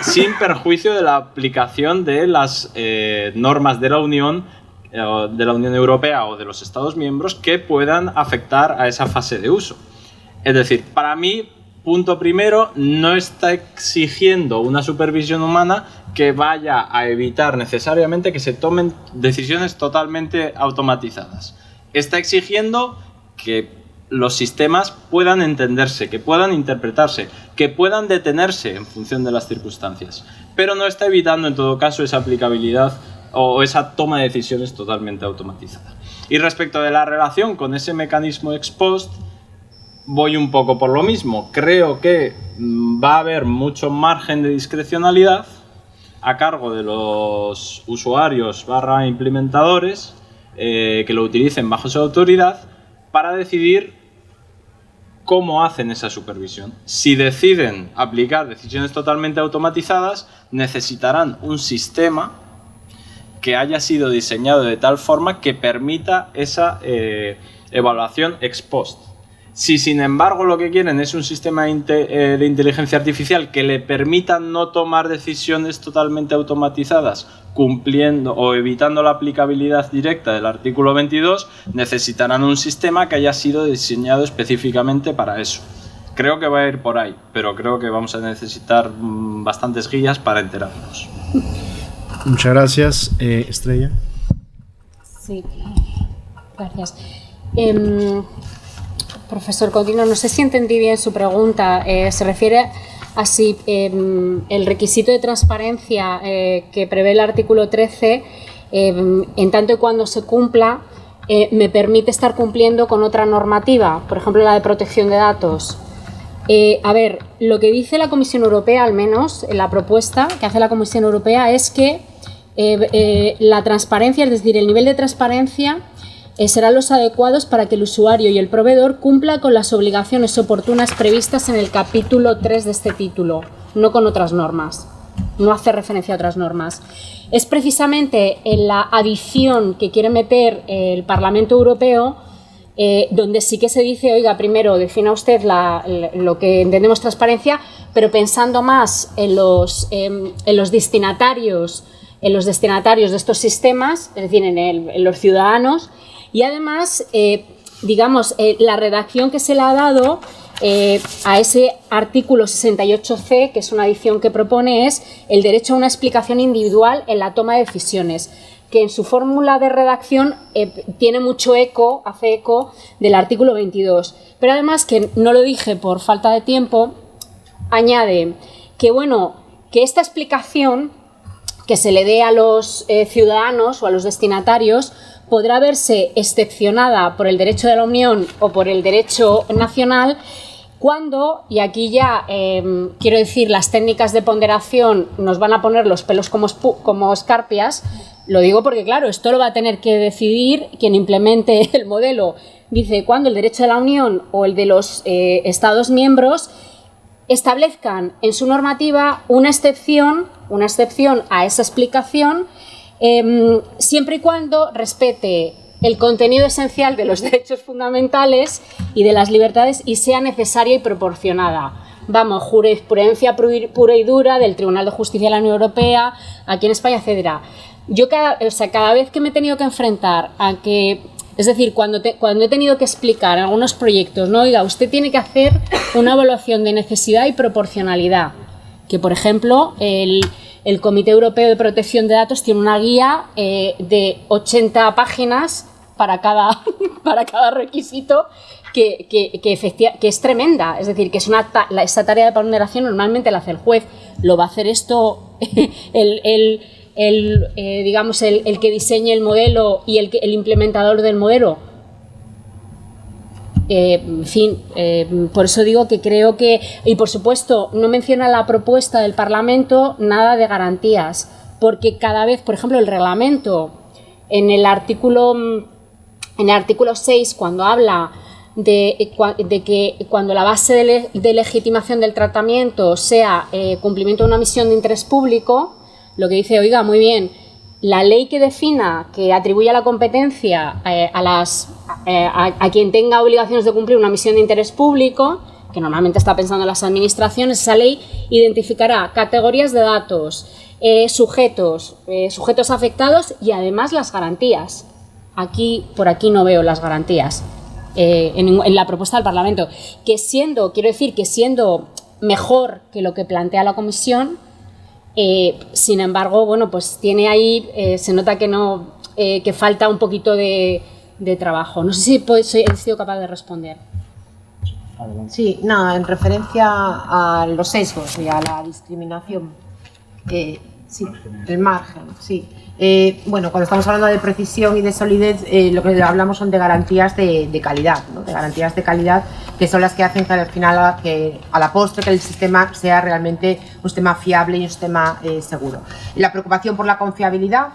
sin perjuicio de la aplicación de las normas de la Unión Europea o de los Estados miembros que puedan afectar a esa fase de uso. Es decir, para mí, punto primero, no está exigiendo una supervisión humana que vaya a evitar necesariamente que se tomen decisiones totalmente automatizadas. Está exigiendo que los sistemas puedan entenderse, que puedan interpretarse, que puedan detenerse en función de las circunstancias. Pero no está evitando en todo caso esa aplicabilidad o esa toma de decisiones totalmente automatizada. Y respecto de la relación con ese mecanismo ex post, voy un poco por lo mismo. Creo que va a haber mucho margen de discrecionalidad a cargo de los usuarios / implementadores que lo utilicen bajo su autoridad para decidir cómo hacen esa supervisión. Si deciden aplicar decisiones totalmente automatizadas, necesitarán un sistema que haya sido diseñado de tal forma que permita esa evaluación ex post. Si sin embargo lo que quieren es un sistema de inteligencia artificial que le permita no tomar decisiones totalmente automatizadas, cumpliendo o evitando la aplicabilidad directa del artículo 22, necesitarán un sistema que haya sido diseñado específicamente para eso. Creo que va a ir por ahí, pero creo que vamos a necesitar bastantes guías para enterarnos. Muchas gracias. Estrella. Sí, gracias. Profesor Coutinho, no sé si entendí bien su pregunta. Se refiere a si el requisito de transparencia que prevé el artículo 13, en tanto y cuando se cumpla, me permite estar cumpliendo con otra normativa, por ejemplo la de protección de datos. A ver, lo que dice la Comisión Europea, al menos en la propuesta que hace la Comisión Europea, es que la transparencia, es decir, el nivel de transparencia, serán los adecuados para que el usuario y el proveedor cumpla con las obligaciones oportunas previstas en el capítulo 3 de este título, no con otras normas, no hace referencia a otras normas. Es precisamente en la adición que quiere meter el Parlamento Europeo donde sí que se dice, oiga, primero defina usted lo que entendemos transparencia, pero pensando más en los destinatarios de estos sistemas, es decir, en los ciudadanos. Y además, digamos, la redacción que se le ha dado a ese artículo 68C, que es una adición que propone, es el derecho a una explicación individual en la toma de decisiones, que en su fórmula de redacción tiene mucho eco, hace eco del artículo 22. Pero además, que no lo dije por falta de tiempo, añade que, bueno, que esta explicación que se le dé a los ciudadanos o a los destinatarios podrá verse excepcionada por el derecho de la Unión o por el derecho nacional cuando, y aquí ya quiero decir, las técnicas de ponderación nos van a poner los pelos como escarpias. Lo digo porque, claro, esto lo va a tener que decidir quien implemente el modelo. Dice, cuando el derecho de la Unión o el de los Estados miembros establezcan en su normativa una excepción a esa explicación, siempre y cuando respete el contenido esencial de los derechos fundamentales y de las libertades y sea necesaria y proporcionada. Vamos, jurisprudencia pura y dura del Tribunal de Justicia de la Unión Europea, aquí en España, etc. Yo cada vez que me he tenido que enfrentar a que, es decir, cuando he tenido que explicar en algunos proyectos, no, oiga, usted tiene que hacer una evaluación de necesidad y proporcionalidad, que por ejemplo el Comité Europeo de Protección de Datos tiene una guía de 80 páginas para cada requisito que es tremenda. Es decir, que es esa tarea de ponderación normalmente la hace el juez. Lo va a hacer esto digamos, el que diseñe el modelo y el implementador del modelo. En fin, por eso digo que creo que, y por supuesto no menciona la propuesta del Parlamento nada de garantías, porque cada vez, por ejemplo, el reglamento en el artículo 6, cuando habla de que cuando la base de legitimación del tratamiento sea cumplimiento de una misión de interés público, lo que dice, oiga, muy bien, la ley que defina, que atribuye la competencia a quien tenga obligaciones de cumplir una misión de interés público, que normalmente está pensando en las administraciones, esa ley identificará categorías de datos, sujetos afectados y además las garantías. Por aquí no veo las garantías en la propuesta del Parlamento, que siendo mejor que lo que plantea la Comisión. Sin embargo, bueno, pues tiene ahí, se nota que falta un poquito de trabajo. No sé si he sido capaz de responder. Sí, no, en referencia a los sesgos y a la discriminación. Sí, el margen, sí. Bueno, cuando estamos hablando de precisión y de solidez, lo que hablamos son de garantías de calidad, ¿no? De garantías de calidad que son las que hacen que al final, a la postre, que el sistema sea realmente un sistema fiable y un sistema seguro. La preocupación por la confiabilidad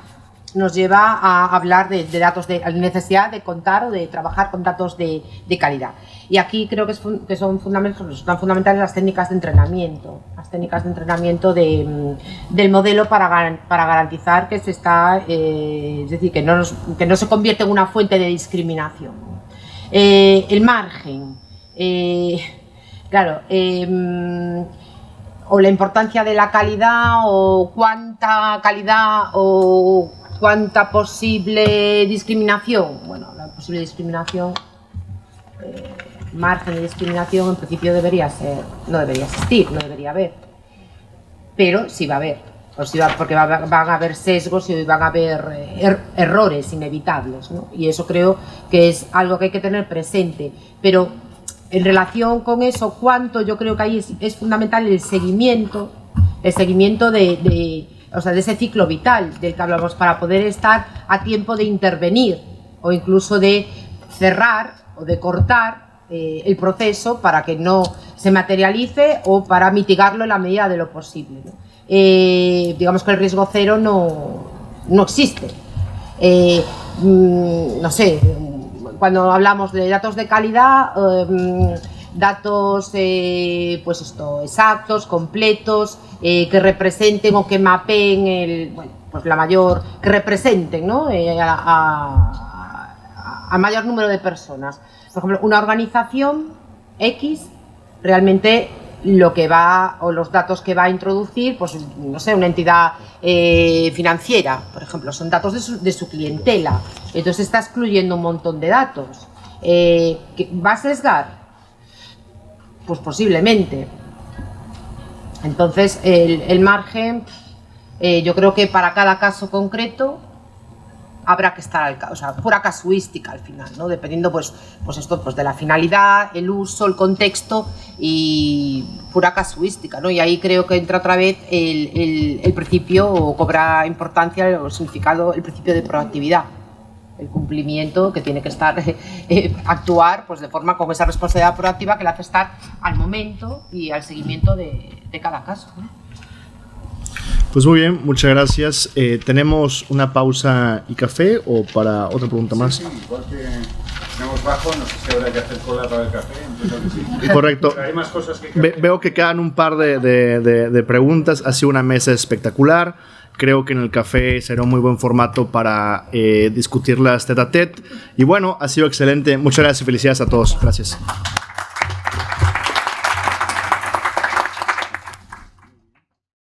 nos lleva a hablar de datos, de la necesidad de contar o de trabajar con datos de calidad. Y aquí creo que son fundamentales las técnicas de entrenamiento, del modelo para garantizar que se está, es decir, que no se convierte en una fuente de discriminación. El margen, claro, o la importancia de la calidad, o cuánta calidad, o cuánta posible discriminación. Bueno, la posible discriminación, margen de discriminación en principio no debería existir, no debería haber, pero sí va a haber, porque van a haber sesgos y van a haber errores inevitables, ¿no? Y eso creo que es algo que hay que tener presente, pero en relación con eso, yo creo que ahí es fundamental el seguimiento de ese ciclo vital del que hablamos, para poder estar a tiempo de intervenir o incluso de cerrar o de cortar el proceso para que no se materialice o para mitigarlo en la medida de lo posible, ¿no? Digamos que el riesgo cero no existe. No sé, cuando hablamos de datos de calidad, datos exactos, completos, que representen o que mapeen que representen, ¿no? a mayor número de personas. Por ejemplo, una organización X realmente lo que va, o los datos que va a introducir, pues no sé, una entidad financiera, por ejemplo, son datos de su clientela. Entonces está excluyendo un montón de datos. ¿Va a sesgar? Pues posiblemente. Entonces, el margen, yo creo que para cada caso concreto habrá que estar, o sea, pura casuística al final, ¿no? Dependiendo, pues esto, pues de la finalidad, el uso, el contexto y pura casuística, ¿no? Y ahí creo que entra otra vez el principio, o cobra importancia o significado, el principio de proactividad. El cumplimiento que tiene que estar, actuar pues de forma con esa responsabilidad proactiva que le hace estar al momento y al seguimiento de cada caso, ¿no? Pues muy bien, muchas gracias. ¿Tenemos una pausa y café o para otra pregunta más? Sí, igual que tenemos bajo, no sé si habrá que hacer cola para el café, entiendo que sí. Correcto. Pero hay más cosas que Veo que quedan un par de preguntas. Ha sido una mesa espectacular. Creo que en el café será un muy buen formato para discutirlas tete a tete. Y bueno, ha sido excelente. Muchas gracias y felicidades a todos. Gracias.